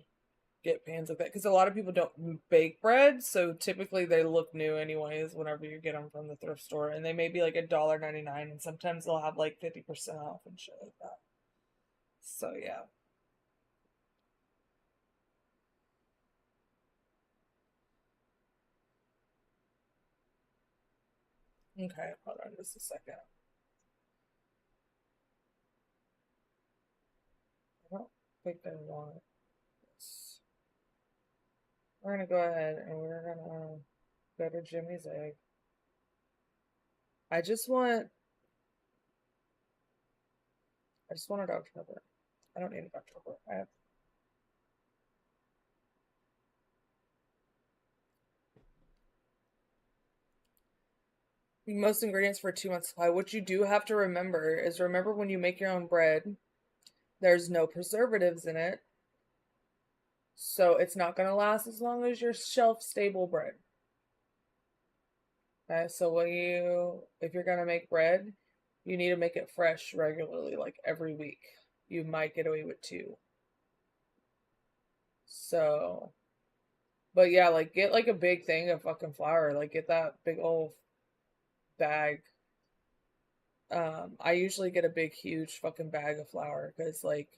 A: get pans like that because a lot of people don't bake bread, so typically they look new anyways whenever you get them from the thrift store, and they may be like $1.99, and sometimes they'll have like 50% off and shit like that. So yeah. Okay, hold on just a second. I don't think I want this. We're gonna go ahead and we're gonna go to Jimmy's egg. I just want I just want a Dr. Pepper. I don't need a Dr. Pepper. I have most ingredients for a 2 month supply. What you do have to remember is remember when you make your own bread, there's no preservatives in it. So it's not going to last as long as your shelf stable bread. Okay, so if you're going to make bread, you need to make it fresh regularly, like every week. You might get away with two. So, but yeah, like get like a big thing of fucking flour. Like get that big old bag. I usually get a big, huge fucking bag of flour because like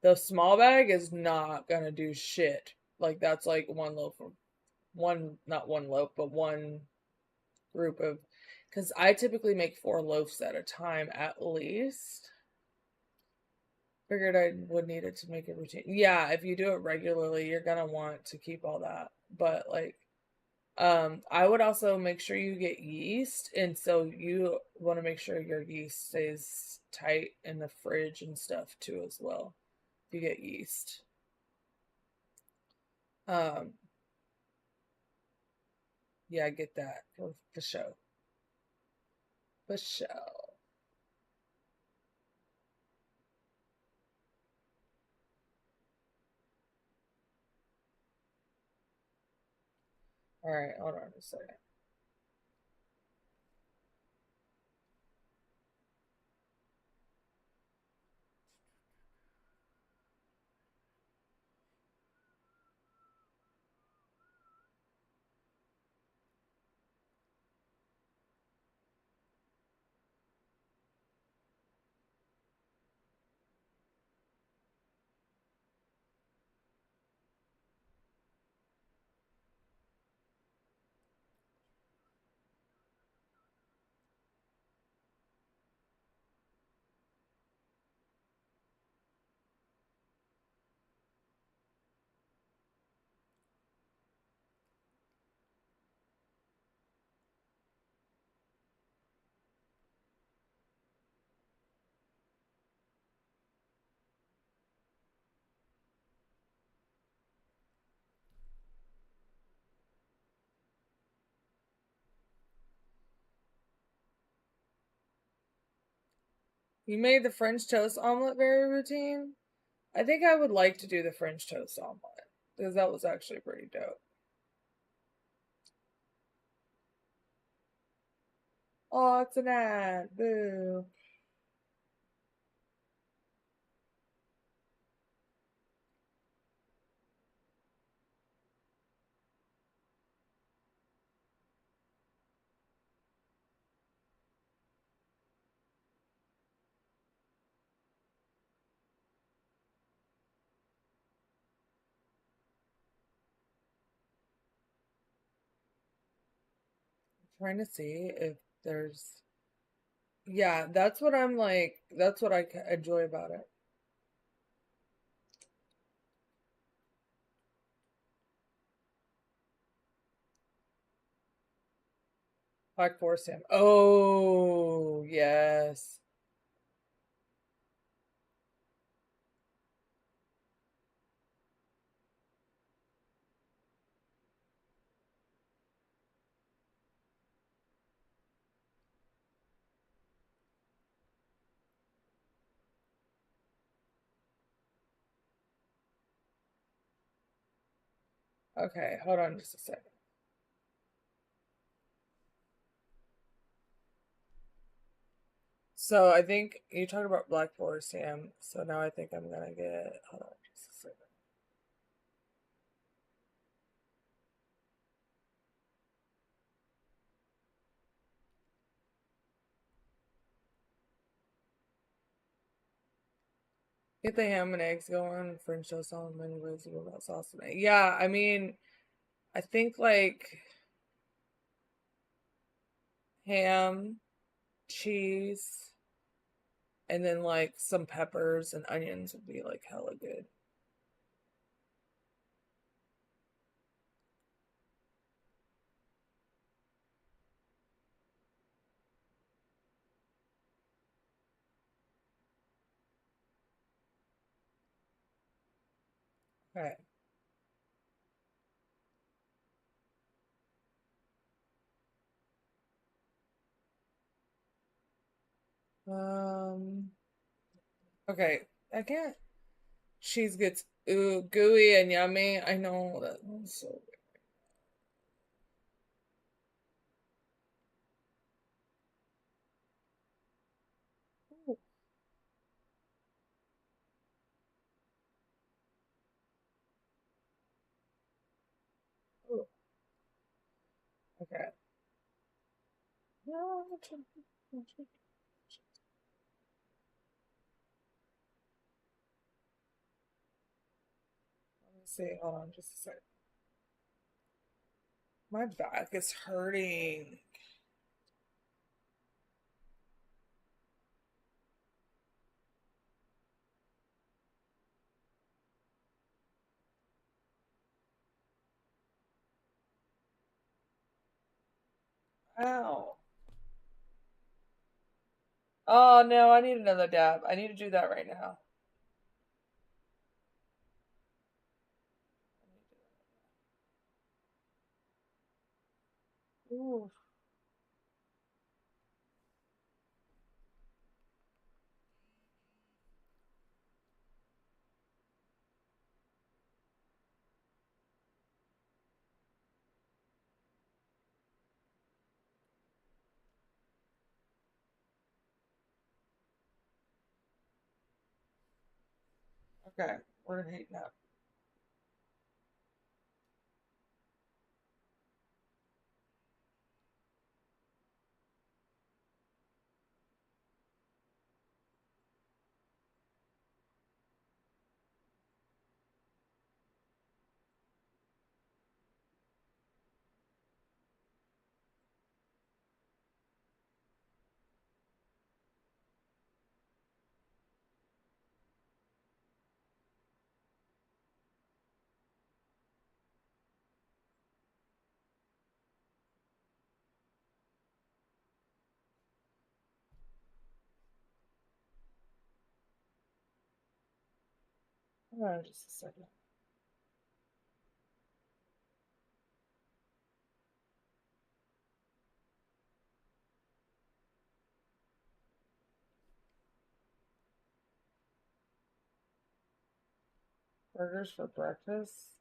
A: the small bag is not gonna do shit. Like that's like one loaf of not one loaf, but one group of, because I typically make 4 loaves at a time at least. Figured I would need it to make a routine. Yeah, if you do it regularly, you're gonna want to keep all that. But like, I would also make sure you get yeast, and so you want to make sure your yeast stays tight in the fridge and stuff too as well. If you get yeast. Um, yeah, I get that for sure. For sure. All right, hold on a second. You made the French toast omelet very routine. I think I would like to do the French toast omelet because that was actually pretty dope. Oh, it's an ad. Boo. I'm trying to see if there's. Yeah, that's what I'm like. That's what I enjoy about it. Black Forest ham. Oh, yes. Okay, hold on just a second. So I think you talked about Black Forest ham. So now I think I'm gonna get. Hold on just a second. Get the ham and eggs going. French toast on many ways to go about sauce and egg. Yeah, I mean, I think like ham, cheese, and then like some peppers and onions would be like hella good. Okay. Um. Okay. I can't. Cheese gets gooey and yummy. I know that one's so good. Ooh, okay. No, let me see. Hold on just a second. My back is hurting. Ow. Oh no, I need another dab. I need to do that right now. Ooh. Okay, we're heating up. Hold on just a second. Burgers for breakfast.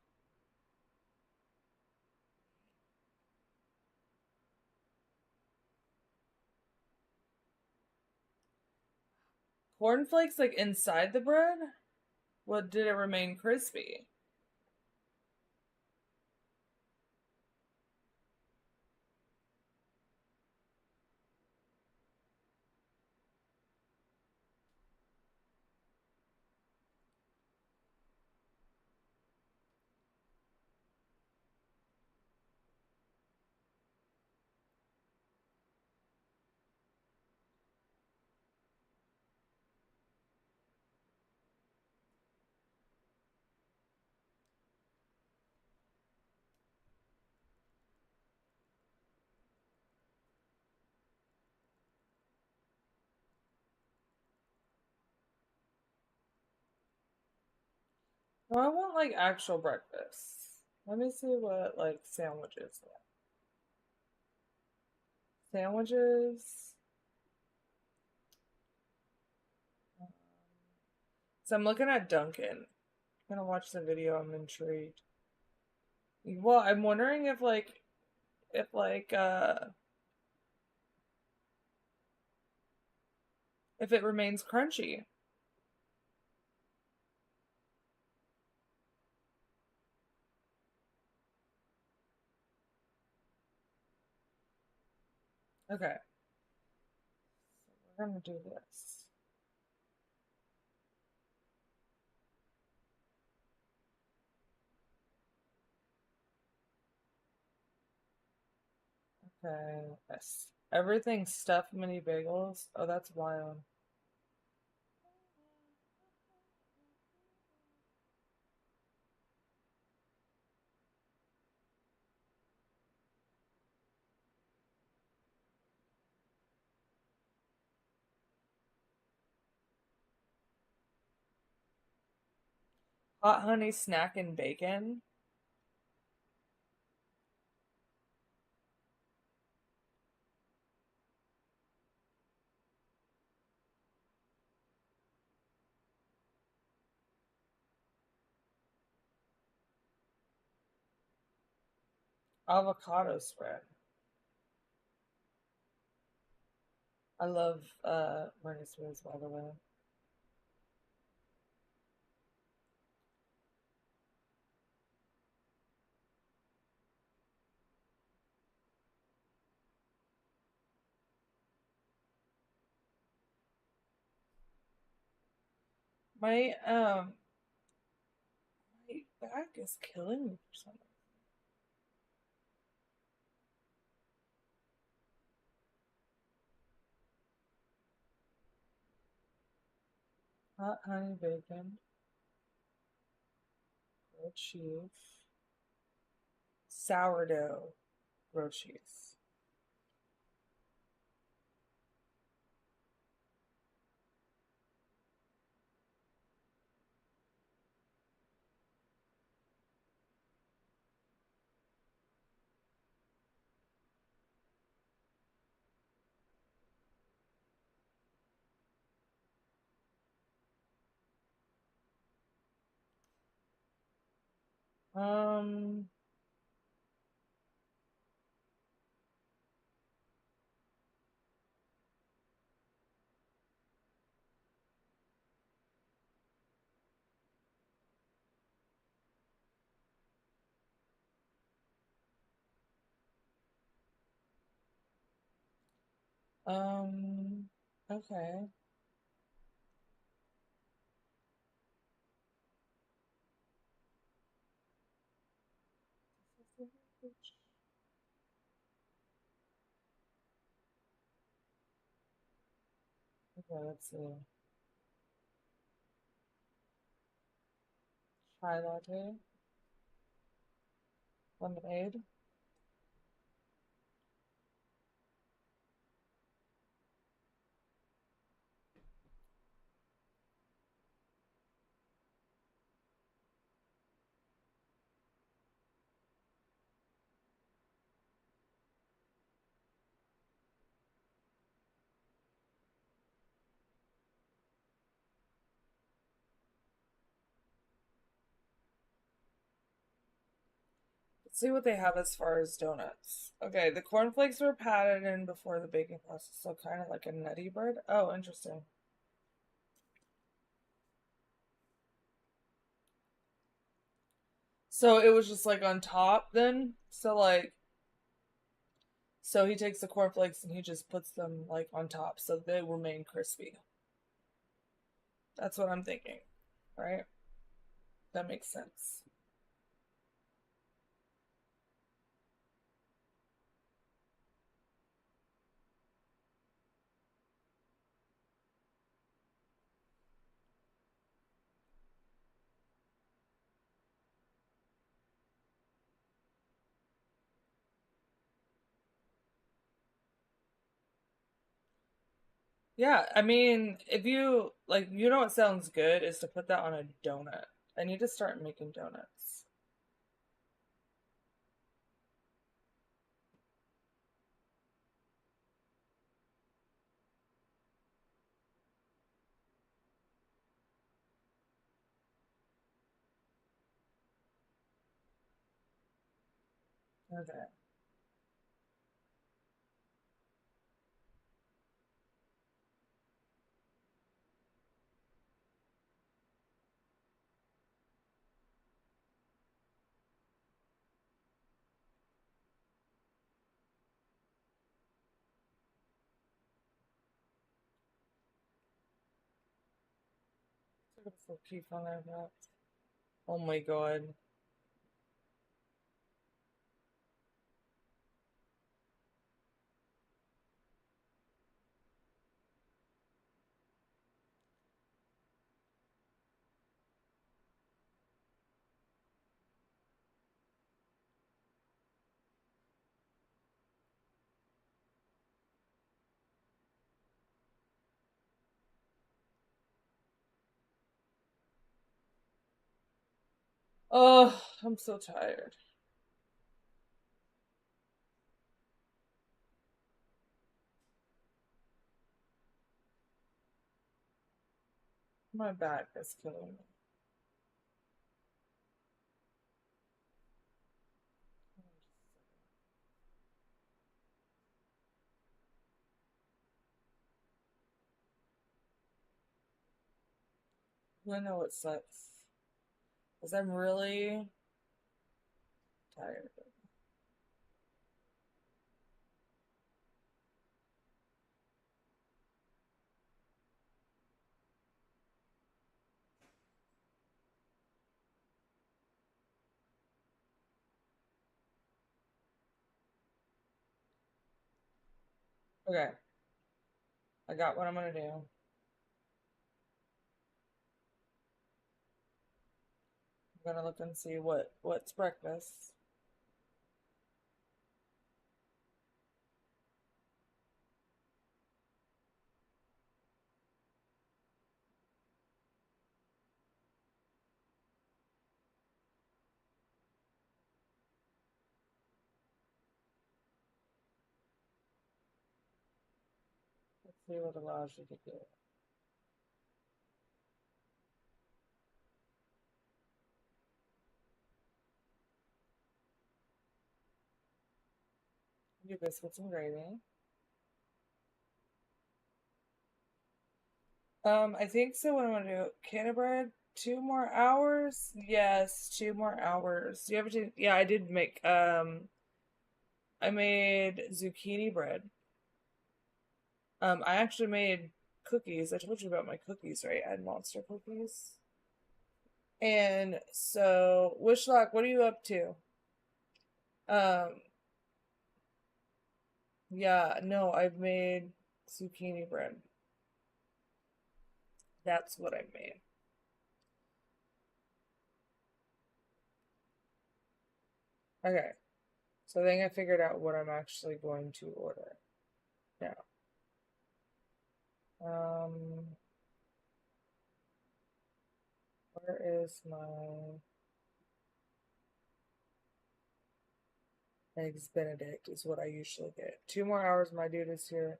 A: Cornflakes like inside the bread? What did it remain crispy? No, I want like actual breakfast. Let me see what like sandwiches. Sandwiches. So I'm looking at Dunkin'. I'm gonna watch the video. I'm intrigued. Well, I'm wondering if if it remains crunchy. Okay, we're gonna do this. Okay, yes. Everything stuffed mini bagels. Oh, that's wild. Hot honey snack and bacon. Avocado spread. I love Bernie Swiss, by the way. My back is killing me for some reason. Hot honey bacon, grilled cheese, sourdough, grilled cheese. Um, um, okay. Okay, let's see. Chai latte, lemonade. Let's see what they have as far as donuts. Okay, the cornflakes were patted in before the baking process, so kind of like a nutty bread. Oh, interesting. So it was just like on top then? So he takes the cornflakes and he just puts them like on top so they remain crispy. That's what I'm thinking, right? That makes sense. Yeah, I mean, if you like, you know what sounds good is to put that on a donut. I need to start making donuts. Okay. So keep on that. Oh my god. Oh, I'm so tired. My back is killing me. I know it sucks. Because I'm really tired. Okay, I got what I'm gonna do. I'm gonna look and see what's breakfast. Let's see what allows you to do. Your biscuits and gravy. I think so. What I'm gonna do? Canada bread. 2 more hours? Yes, 2 more hours. Do you ever do? Yeah, I did make. I made zucchini bread. I actually made cookies. I told you about my cookies, right? I had monster cookies. And so, Wishlock, what are you up to? Um, yeah, no, I've made zucchini bread. That's what I made. Okay, so I think I figured out what I'm actually going to order now. Um, where is my eggs Benedict? Is what I usually get. 2 more hours, my dude is here.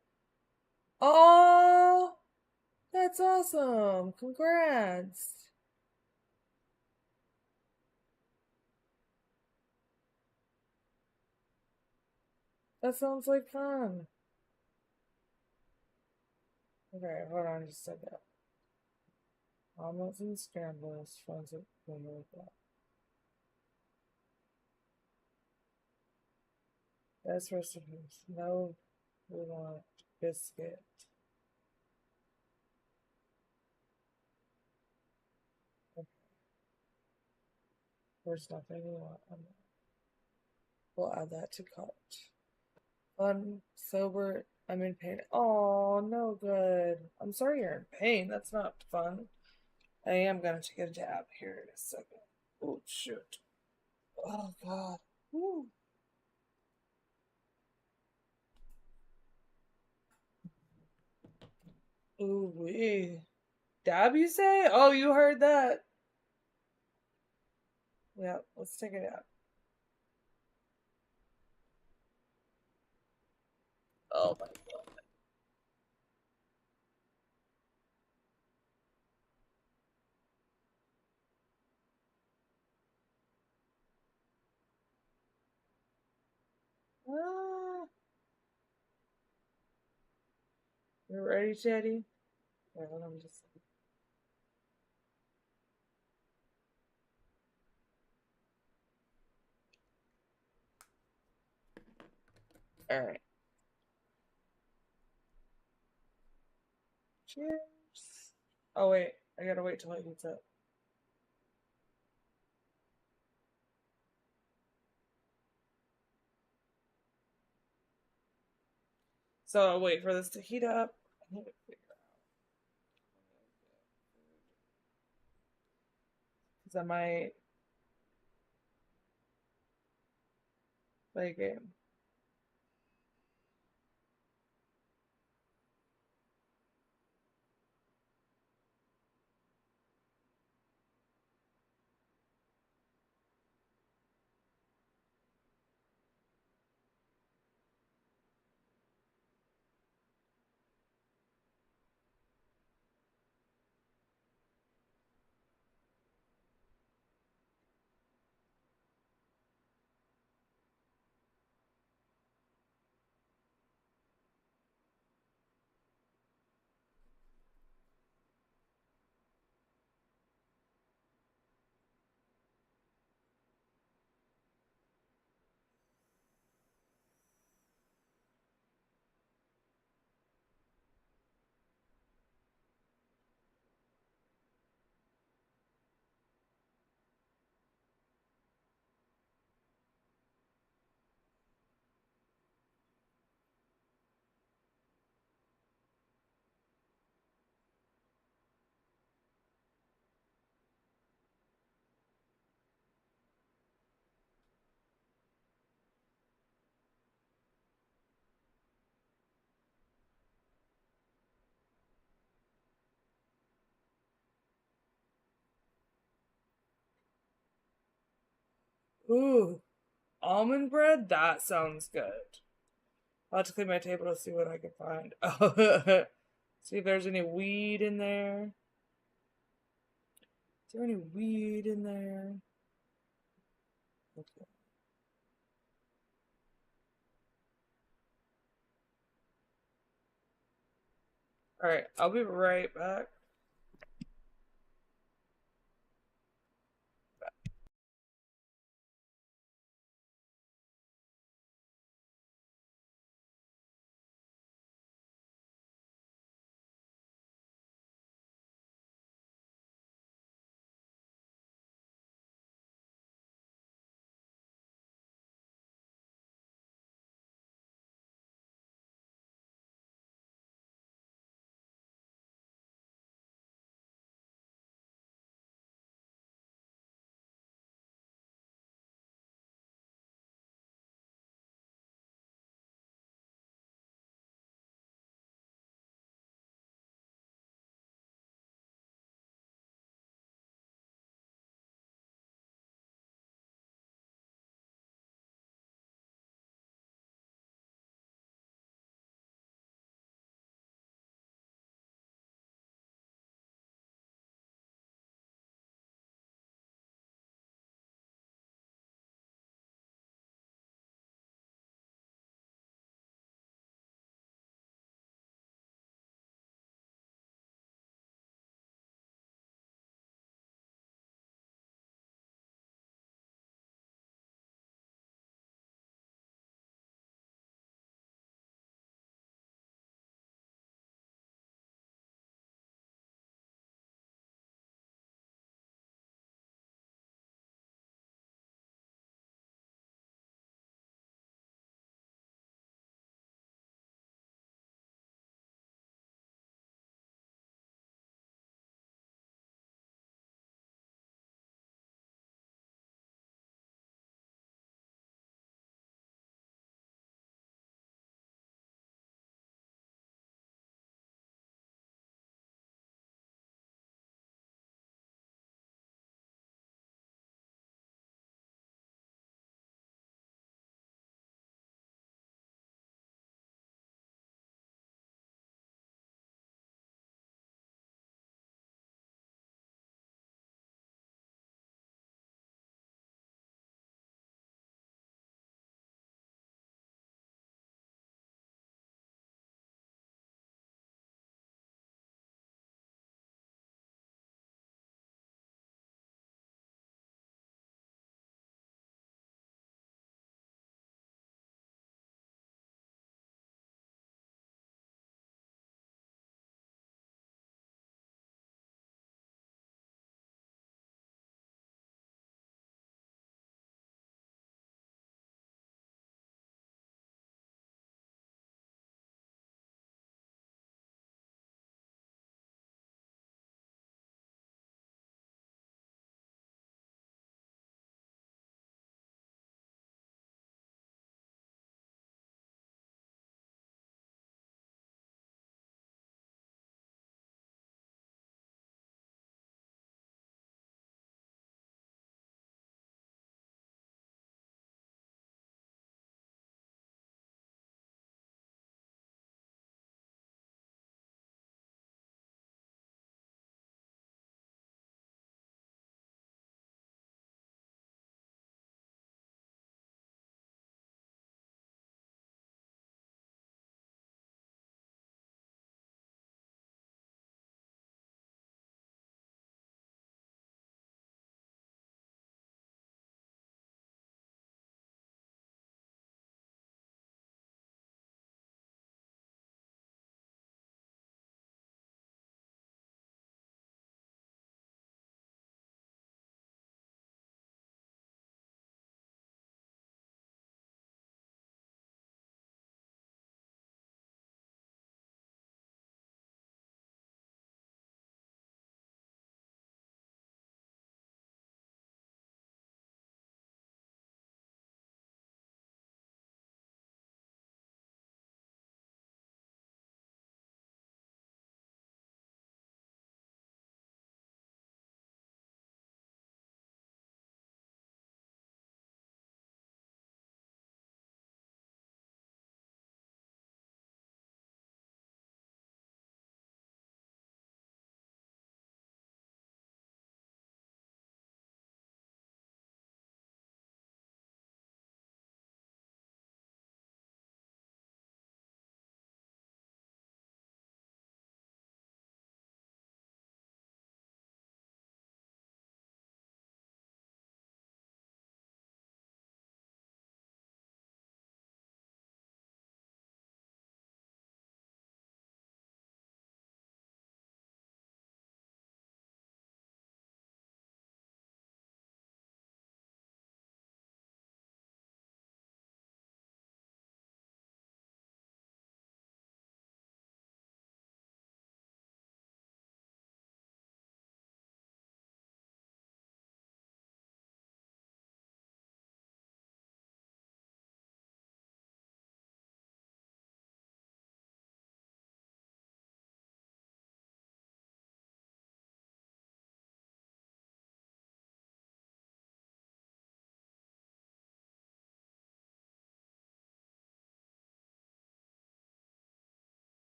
A: Oh, that's awesome! Congrats! That sounds like fun. Okay, hold on just a second. Omelets and scrambles, friends with that. Best recipes. No, we want biscuit. Okay, there's nothing we want on that. We'll add that to cart. Fun, sober, I'm in pain. Oh, no good. I'm sorry you're in pain. That's not fun. I am gonna take a dab here in a second. Oh, shoot. Oh, God. Woo. Ooh, wee. Dab, you say? Oh, you heard that. Yeah, let's take it out. Oh my. You ready, Teddy? Yeah, hold on, just. All right. Cheers. Oh wait, I gotta wait till it heats up. So I'll wait for this to heat up. I need to figure out because I might play a game. Ooh, almond bread? That sounds good. I'll have to clean my table to see what I can find. Oh, see if there's any weed in there. Is there any weed in there? Okay. All right, I'll be right back.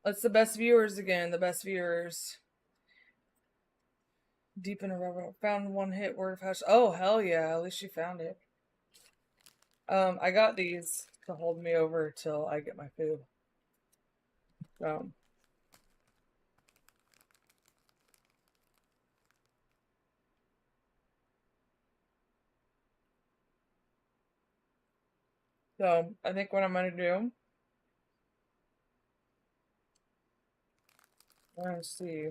A: It's the best viewers again. The best viewers. Deep in a river. Found one hit word of hash. Oh, hell yeah. At least she found it. I got these to hold me over till I get my food. Um, so I think what I'm gonna do, we're gonna see.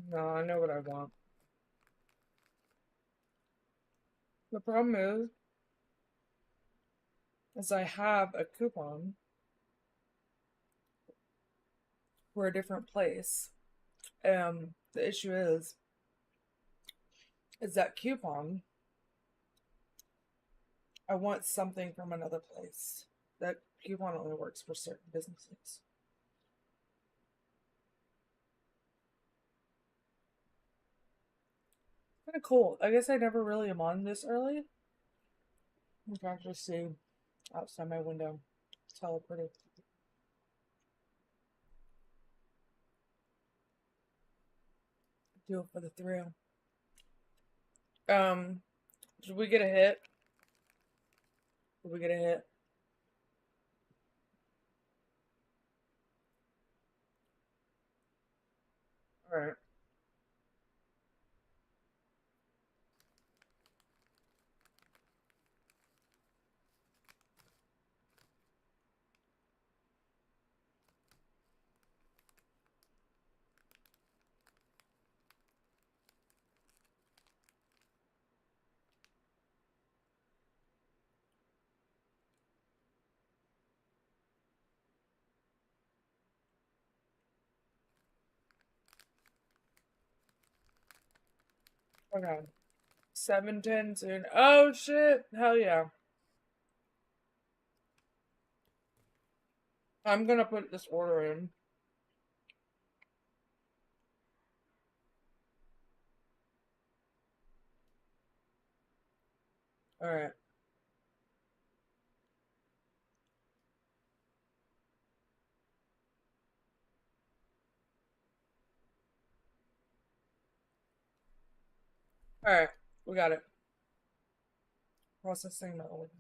A: No, I know what I want. The problem is I have a coupon for a different place. The issue is that coupon, I want something from another place. That coupon only works for certain businesses. Kind of cool. I guess I never really am on this early. You can actually see outside my window. It's hella pretty. Do it for the thrill. Did we get a hit? Did we get a hit? Alright. Okay. 7:10 soon. Oh shit! Hell yeah. I'm gonna put this order in. Alright. Alright. We got it. Processing my order.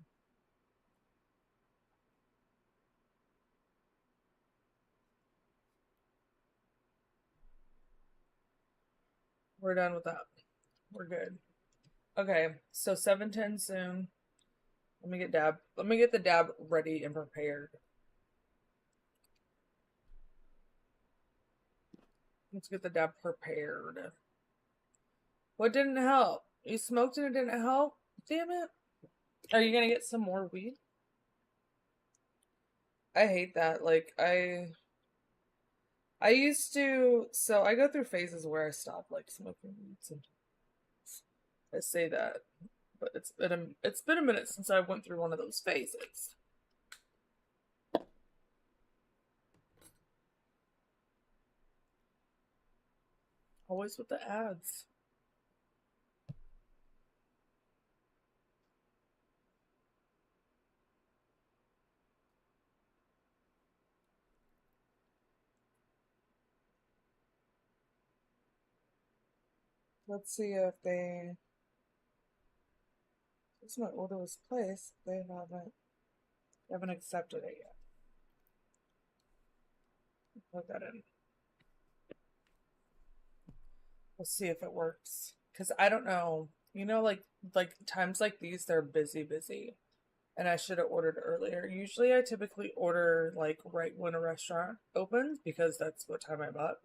A: We're done with that. We're good. Okay, so 7:10 soon. Let me get dab. Let me get the dab ready and prepared. Let's get the dab prepared. What didn't help? You smoked and it didn't help? Damn it. Are you gonna get some more weed? I hate that. Like I used to, so I go through phases where I stop like smoking weed sometimes. I say that, but it's been a minute since I went through one of those phases. Always with the ads. Let's see if this my order was placed. They haven't accepted it yet. Put that in. We'll see if it works. Cause I don't know. You know, like times like these, they're busy. And I should have ordered earlier. Usually I typically order like right when a restaurant opens because that's what time I'm up.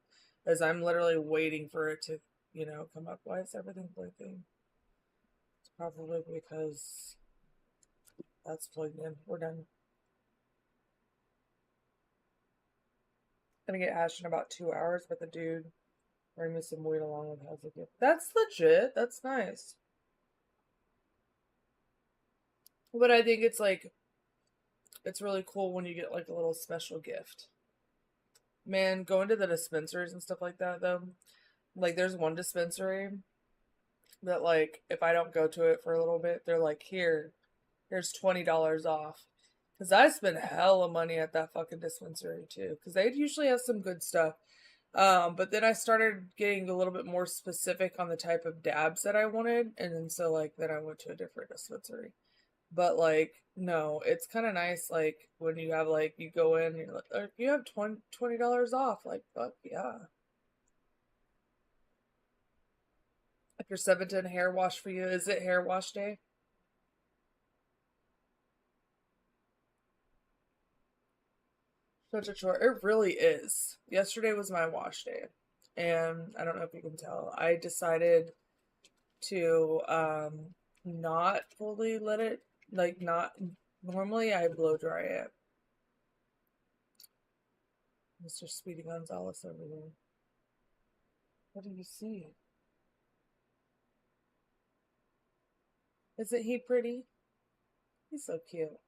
A: As I'm literally waiting for it to, come up. Why is everything blinking? It's probably because that's plugged in. We're done. Gonna get Ash in about 2 hours, but the dude bring me some weed along with as a gift. That's legit. That's nice. But I think it's really cool when you get like a little special gift. Man, going to the dispensaries and stuff like that though. Like there's one dispensary that like if I don't go to it for a little bit, they're like, here's $20 off. Because I spent hella money at that fucking dispensary too. Because they usually have some good stuff. But then I started getting a little bit more specific on the type of dabs that I wanted, and then so like then I went to a different dispensary. But like no, it's kind of nice like when you have like you go in and you're like you have $20 off. Like fuck yeah. If you're 7 hair wash for you, is it hair wash day? Such a chore. It really is. Yesterday was my wash day. And I don't know if you can tell. I decided to not fully let it like not normally I blow dry it. Mr. Speedy Gonzalez over there. What do you see? Isn't he pretty? He's so cute.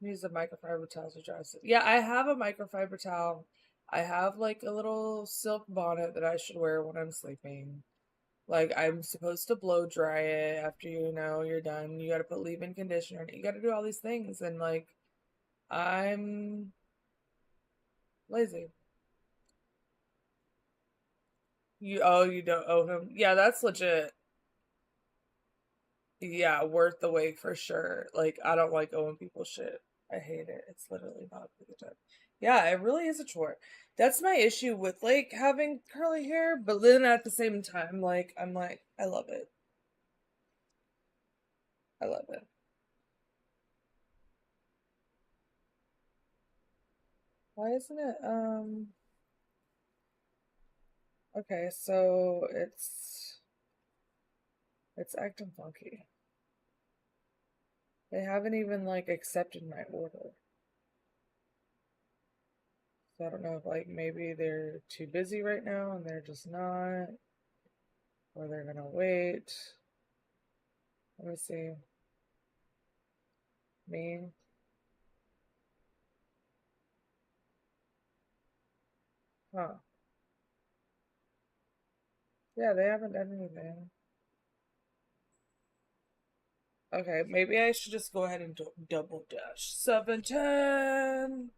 A: Use a microfiber towel to dry. Yeah, I have a microfiber towel. I have like a little silk bonnet that I should wear when I'm sleeping. Like I'm supposed to blow dry it after you know you're done. You got to put leave-in conditioner in it. You got to do all these things, and like I'm lazy. You don't owe him. Yeah, that's legit. Yeah, worth the wait for sure. Like I don't like owing people shit. I hate it. It's literally not a good time. Yeah, it really is a chore. That's my issue with like having curly hair, but then at the same time, like I'm like I love it. I love it. Why isn't it okay, so it's acting funky. They haven't even like accepted my order. So I don't know if like maybe they're too busy right now and they're just not, or they're gonna wait. Let me see. Me. Huh. Yeah, they haven't done anything. Okay, maybe I should just go ahead and double dash. 710.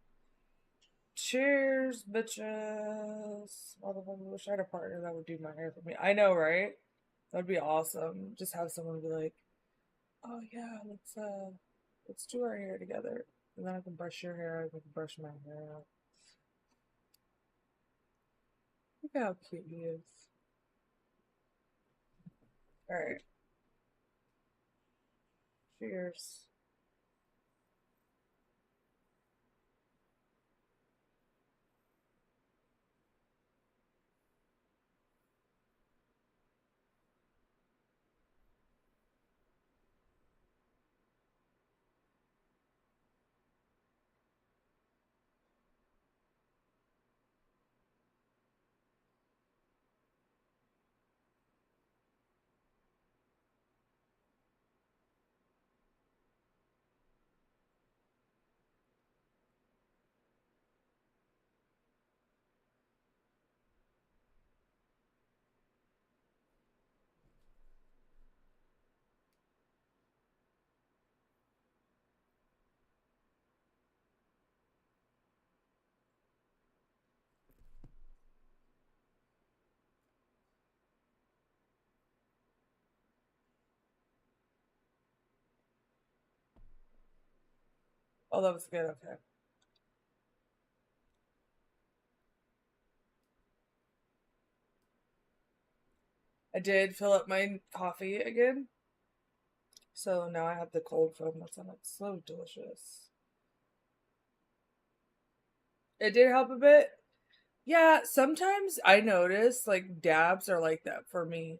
A: Cheers, bitches. Motherfucker, wish I had a partner that would do my hair for me. I know, right? That'd be awesome. Just have someone be like, "Oh yeah, let's do our hair together." And then I can brush your hair, I can brush my hair out. Look how cute he is. Alright, cheers. Oh, that was good, okay. I did fill up my coffee again. So now I have the cold foam that's on it. So delicious. It did help a bit. Yeah, sometimes I notice like dabs are like that for me.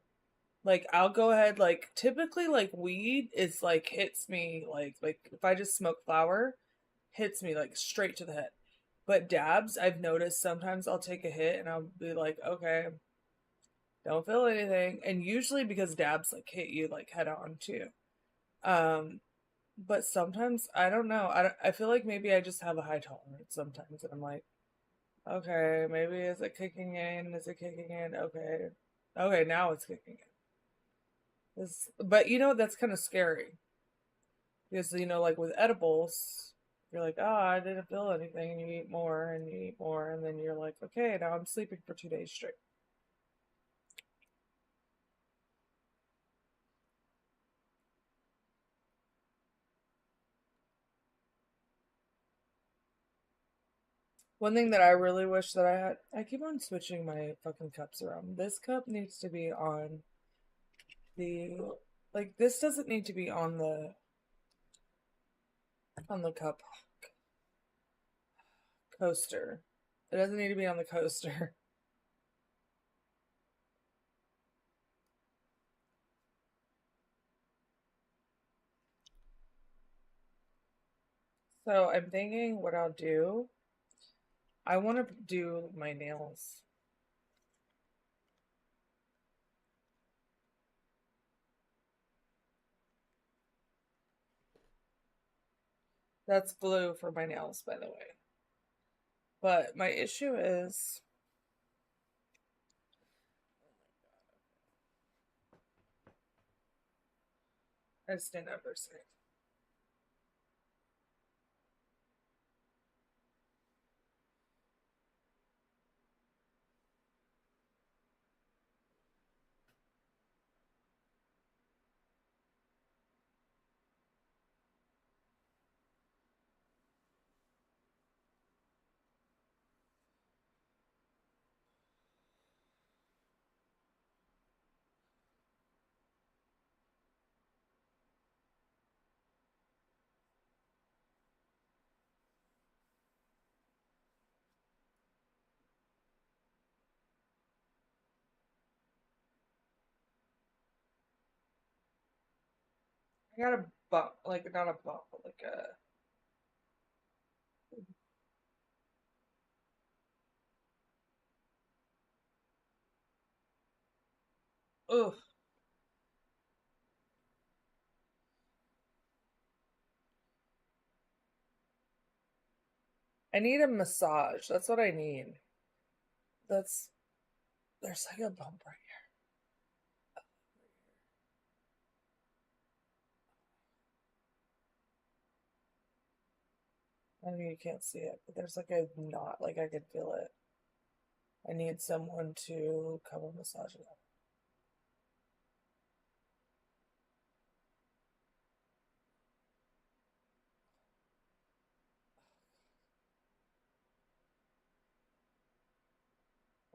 A: Like I'll go ahead like typically like weed is like hits me like if I just smoke flower, hits me like straight to the head. But dabs, I've noticed sometimes I'll take a hit and I'll be like, okay, don't feel anything. And usually because dabs like hit you like head on too. Um, but sometimes I don't know. I feel like maybe I just have a high tolerance sometimes and I'm like, okay, maybe is it kicking in? Is it kicking in? Okay. Okay, now it's kicking in. But you know that's kind of scary because you know like with edibles, You're like, oh, I didn't feel anything, and you eat more and you eat more, and then you're like, okay, now I'm sleeping for 2 days straight. One thing that I really wish that I had, I keep on switching my fucking cups around. This cup needs to be on the, like, this doesn't need to be on the cup coaster. It doesn't need to be on the coaster. So I'm thinking what I'll do. I want to do my nails. That's glue for my nails, by the way. But my issue is, I stand up for a second. I got a bump, like not a bump, but like a. Ugh. I need a massage. That's what I need. That's there's like a bump right here. I mean, you can't see it, but there's like a knot. Like I could feel it. I need someone to come and massage it.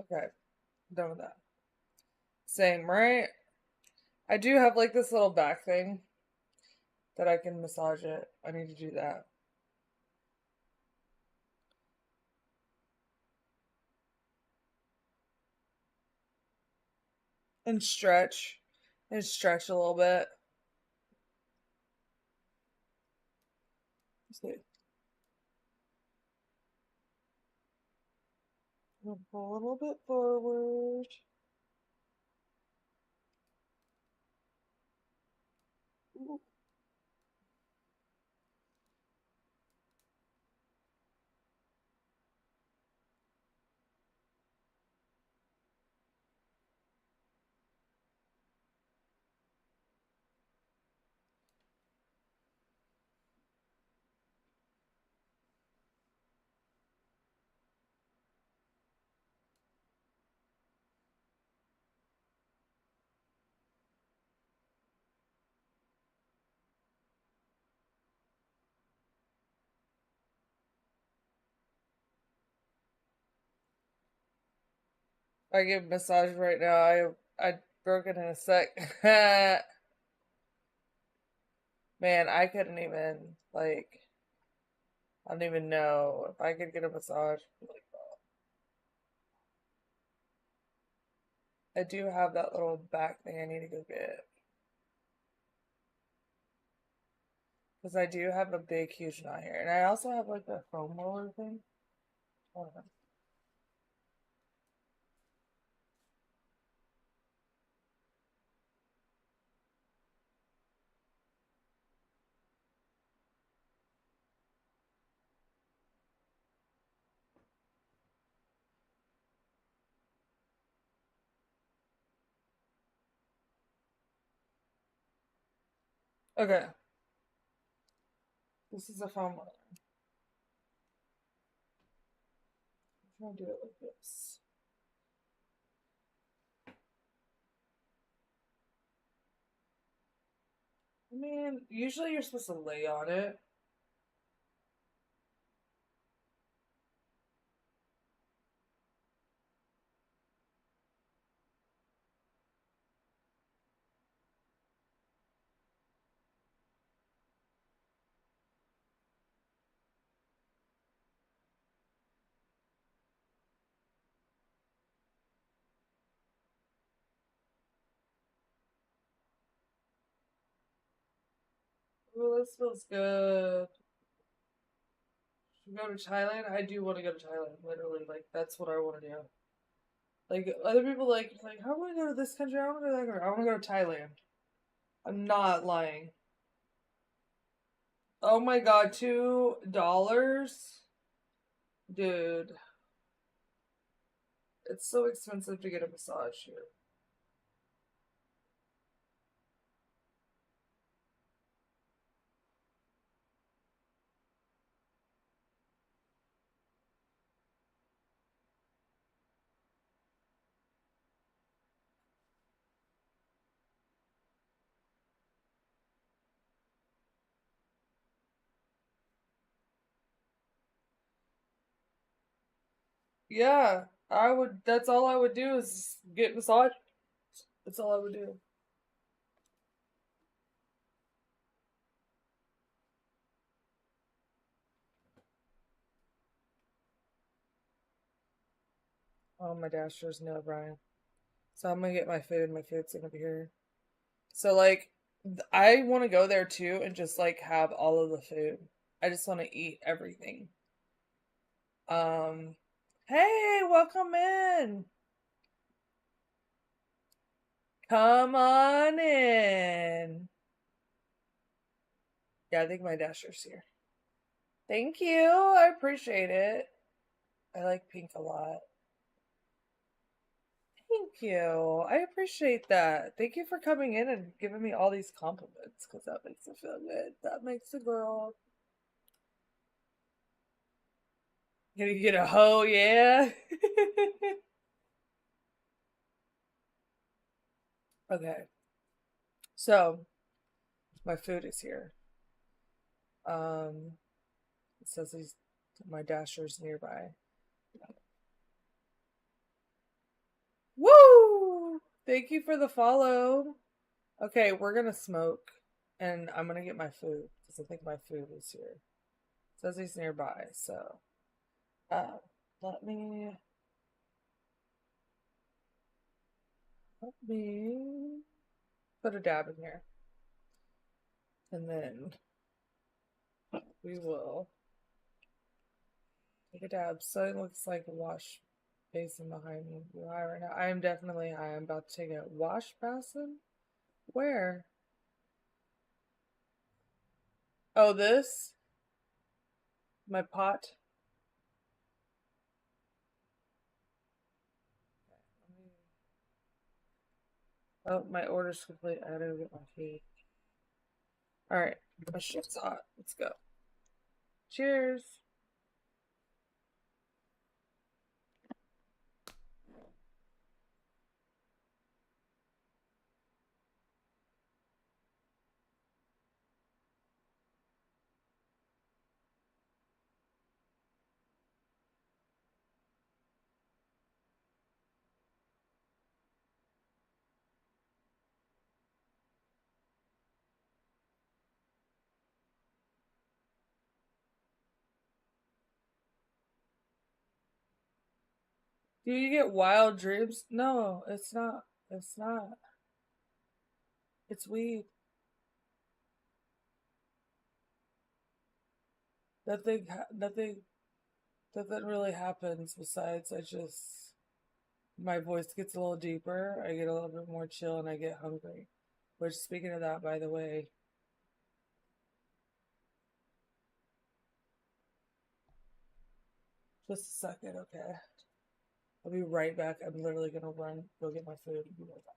A: Okay, done with that. Same, right? I do have like this little back thing that I can massage it. I need to do that. And stretch. And stretch a little bit. See. Pull a little bit forward. Ooh. I give massage right now. I broke it in a sec. Man, I couldn't even like I don't even know if I could get a massage. Like, I do have that little back thing I need to go get because I do have a big, huge knot here, and I also have like a foam roller thing. Hold on. Okay, this is a foam roller. I'll do it like this. I mean, usually you're supposed to lay on it. Oh, this feels good. Should we go to Thailand? I do want to go to Thailand. Literally, like that's what I want to do. Like other people, I want to go to this country. I want to go to that country. I want to go to Thailand. I'm not lying. Oh my god, $2, dude. It's so expensive to get a massage here. Yeah, I would. That's all I would do is get massage. That's all I would do. Oh, my dashers no, Brian. So I'm gonna get my food. My food's gonna be here. So I want to go there too and just like have all of the food. I just want to eat everything. Um, hey, welcome in. Come on in. Yeah, I think my dasher's here. Thank you. I appreciate it. I like pink a lot. Thank you. I appreciate that. Thank you for coming in and giving me all these compliments because that makes me feel good. That makes a girl. Gonna get a hoe, yeah. Okay. So my food is here. Um, it says he's my dasher's nearby. Woo! Thank you for the follow. Okay, we're gonna smoke, and I'm gonna get my food because I think my food is here. It says he's nearby, so uh, let me let me put a dab in here, and then we will take a dab. So it looks like a wash basin behind me. You high right now? I am definitely high. I'm about to take a wash basin. Where? Oh, this? My pot? Oh, my order's complete. I gotta go get my tea. Alright, my shit's hot. Let's go. Cheers. Do you get wild dreams? No, it's not. It's not. It's weed. Nothing, nothing really happens besides my voice gets a little deeper, I get a little bit more chill, and I get hungry. Which, speaking of that, by the way, just a second, okay? I'll be right back. I'm literally gonna run, go get my food, and be right back.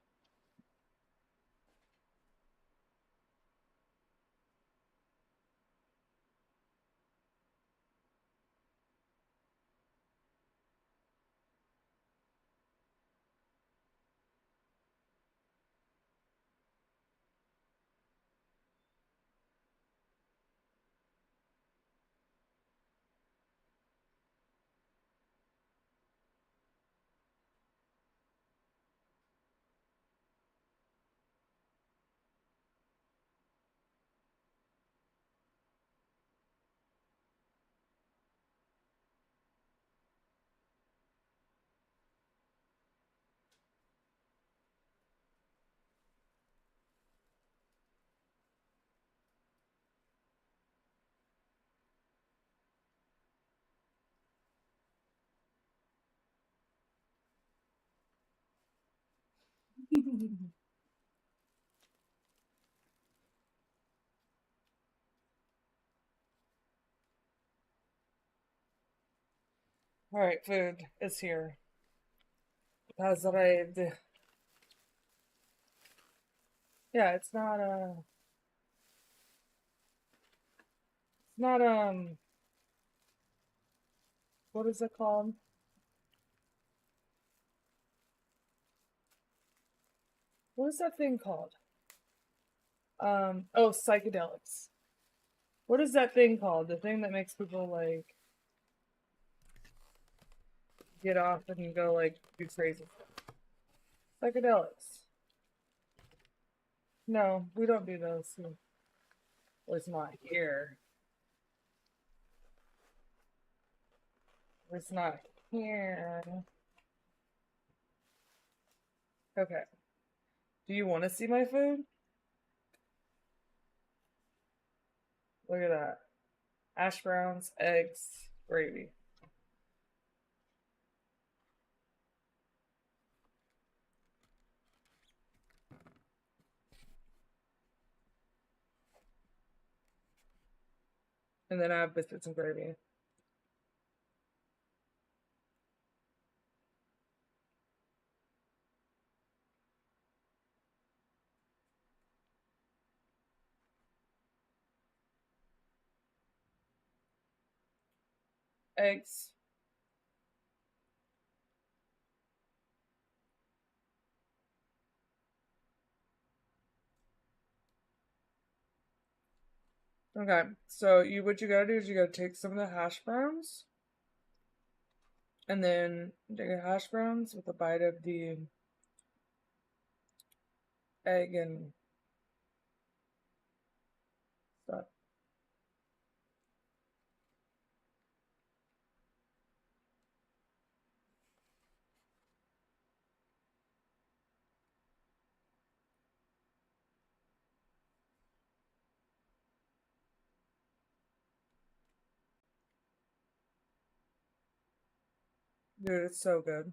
A: All right, food is here. It has arrived. Yeah, it's not what is it called? What is that thing called? Oh, psychedelics. What is that thing called? The thing that makes people like get off and go like do crazy stuff. Psychedelics. No, we don't do those. Well, it's not here. It's not here. Okay. Do you want to see my food? Look at that. Hash browns, eggs, gravy. And then I have biscuits and gravy. Eggs. Okay. So what you gotta do is you gotta take some of the hash browns and then take a hash browns with a bite of the egg and stuff. Dude, it's so good.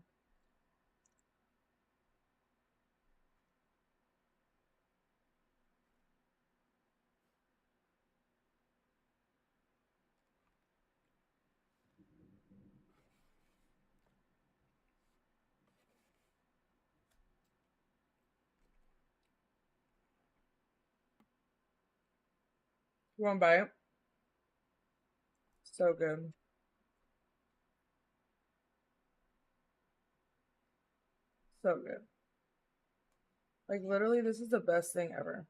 A: You want to buy it? So good. So good. Like literally, this is the best thing ever.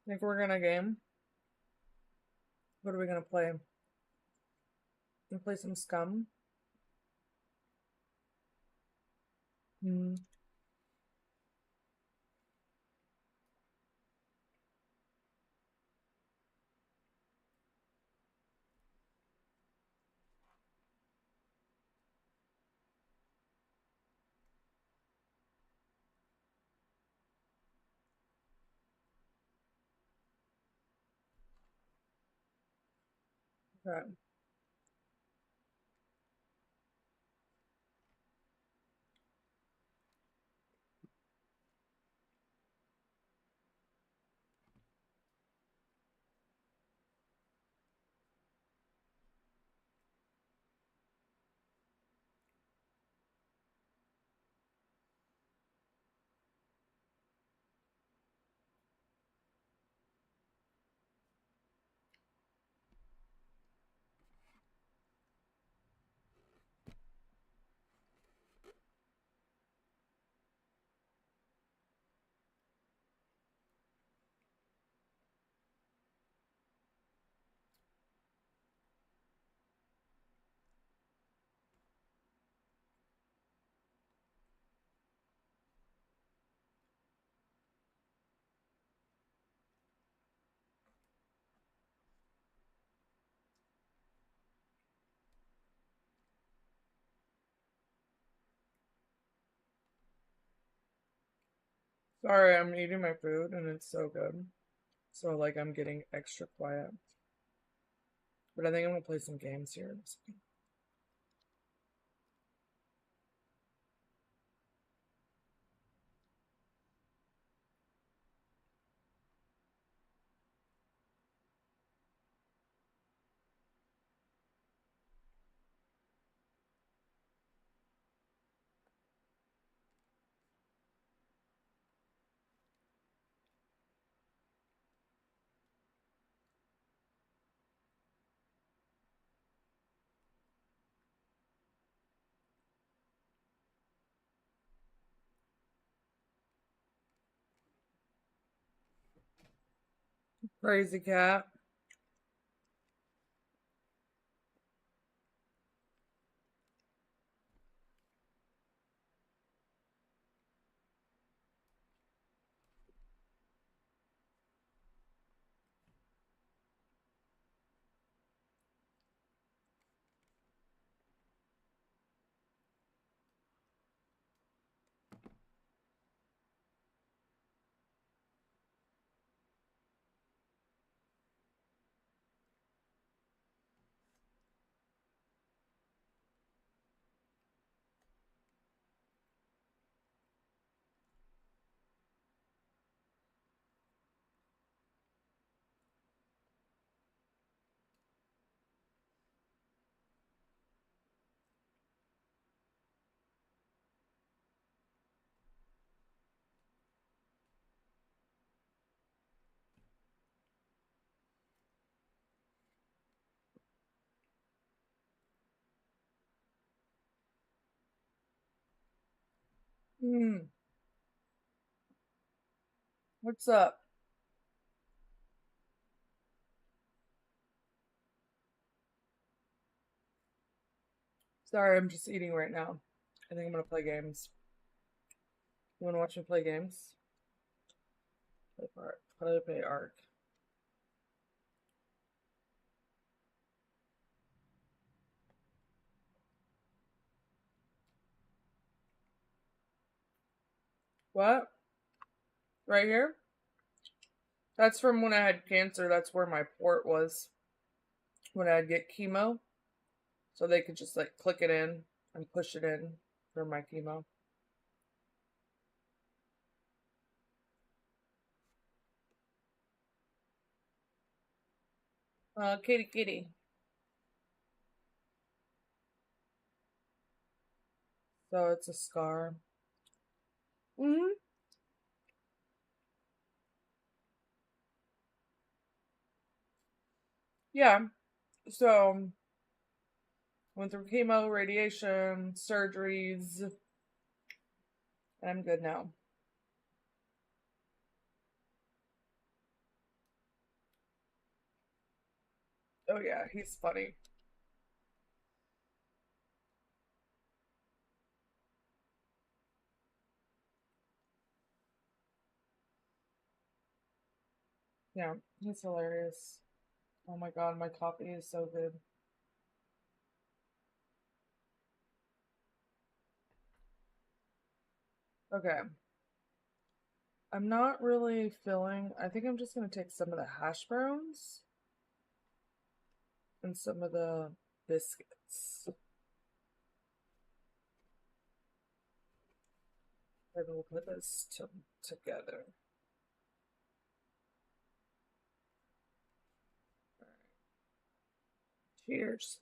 A: Think we're gonna game? What are we gonna play? Gonna play some scum? Hmm. Okay. Sorry, I'm eating my food and it's so good. So like I'm getting extra quiet. But I think I'm gonna play some games here in a second. Crazy cat. Hmm. What's up? Sorry, I'm just eating right now. I think I'm gonna play games. You wanna watch me play games? Play Arc. What? Right here? That's from when I had cancer. That's where my port was when I'd get chemo. So they could just like click it in and push it in for my chemo. Kitty kitty. So it's a scar. Hmm. Yeah. So went through chemo, radiation, surgeries, and I'm good now. Oh yeah, he's funny. Yeah, he's hilarious. Oh my god, my coffee is so good. Okay. I'm not really feeling. I think I'm just gonna take some of the hash browns and some of the biscuits. Maybe we'll put this together. Cheers.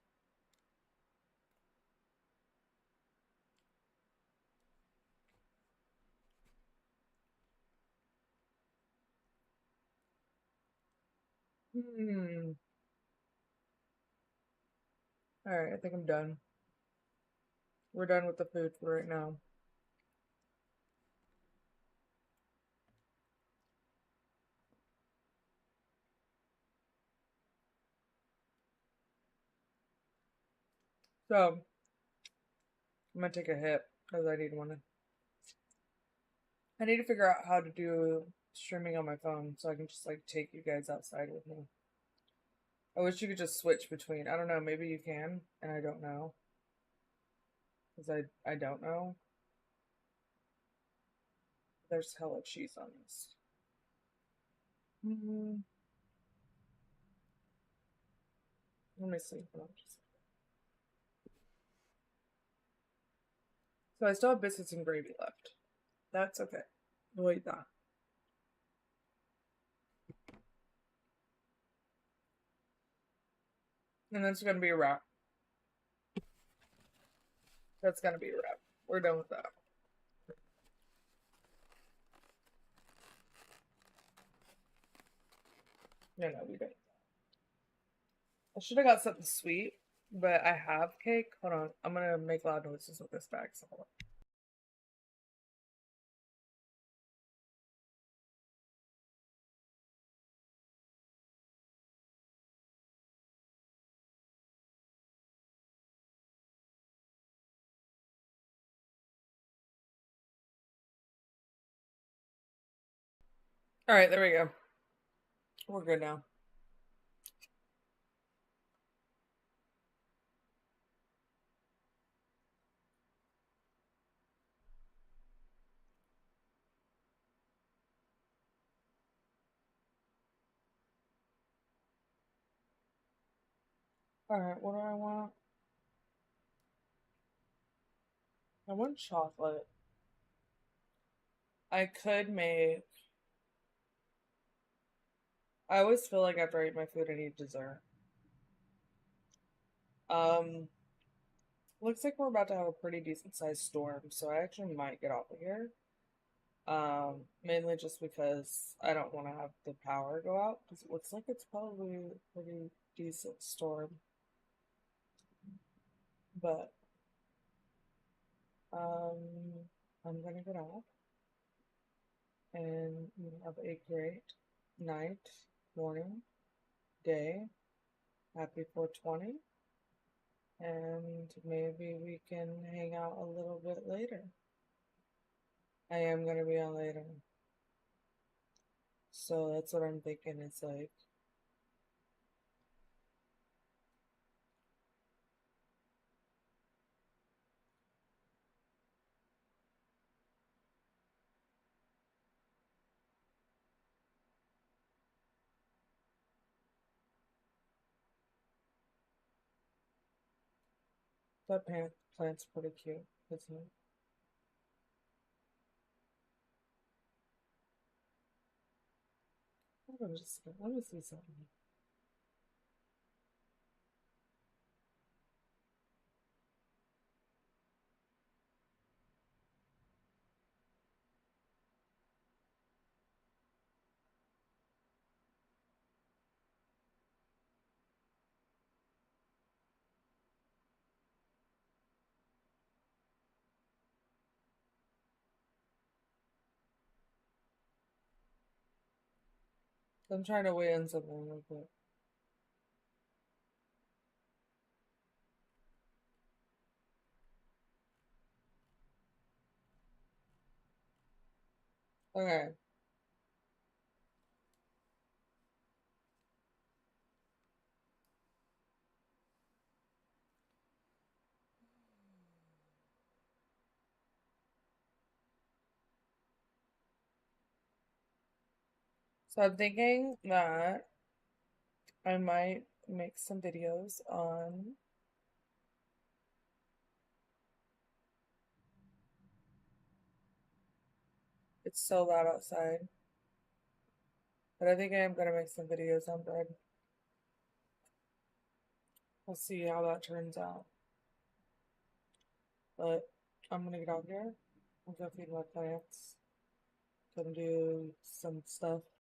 A: Hmm. All right, I think I'm done. We're done with the food for right now. So I'm gonna take a hit because I need one. I need to figure out how to do streaming on my phone so I can just like take you guys outside with me. I wish you could just switch between. I don't know. Maybe you can, and I don't know because I don't know. There's hella cheese on this. Mm, let me see. So I still have biscuits and gravy left. That's okay. We'll eat that. And that's gonna be a wrap. That's gonna be a wrap. We're done with that. No, we don't. I should have got something sweet, but I have cake. Hold on. I'm gonna make loud noises with this bag. So hold on. All right, there we go. We're good now. All right, what do I want? I want chocolate. I could make. I always feel like after I eat my food, I need dessert. Um, looks like we're about to have a pretty decent sized storm, so I actually might get off of here. Mainly just because I don't want to have the power go out because it looks like it's probably a pretty decent storm. But um, I'm gonna get off and have a great night, morning, day. Happy 420, and maybe we can hang out a little bit later. I am gonna be on later, so that's what I'm thinking. It's like, that plant's pretty cute, isn't it? Let me see something. I'm trying to weigh in something real quick. Okay. So I'm thinking that I might make some videos on. It's so loud outside, but I think I am gonna make some videos on bread. We'll see how that turns out. But I'm gonna get out here. I'm gonna feed my plants. Gonna do some stuff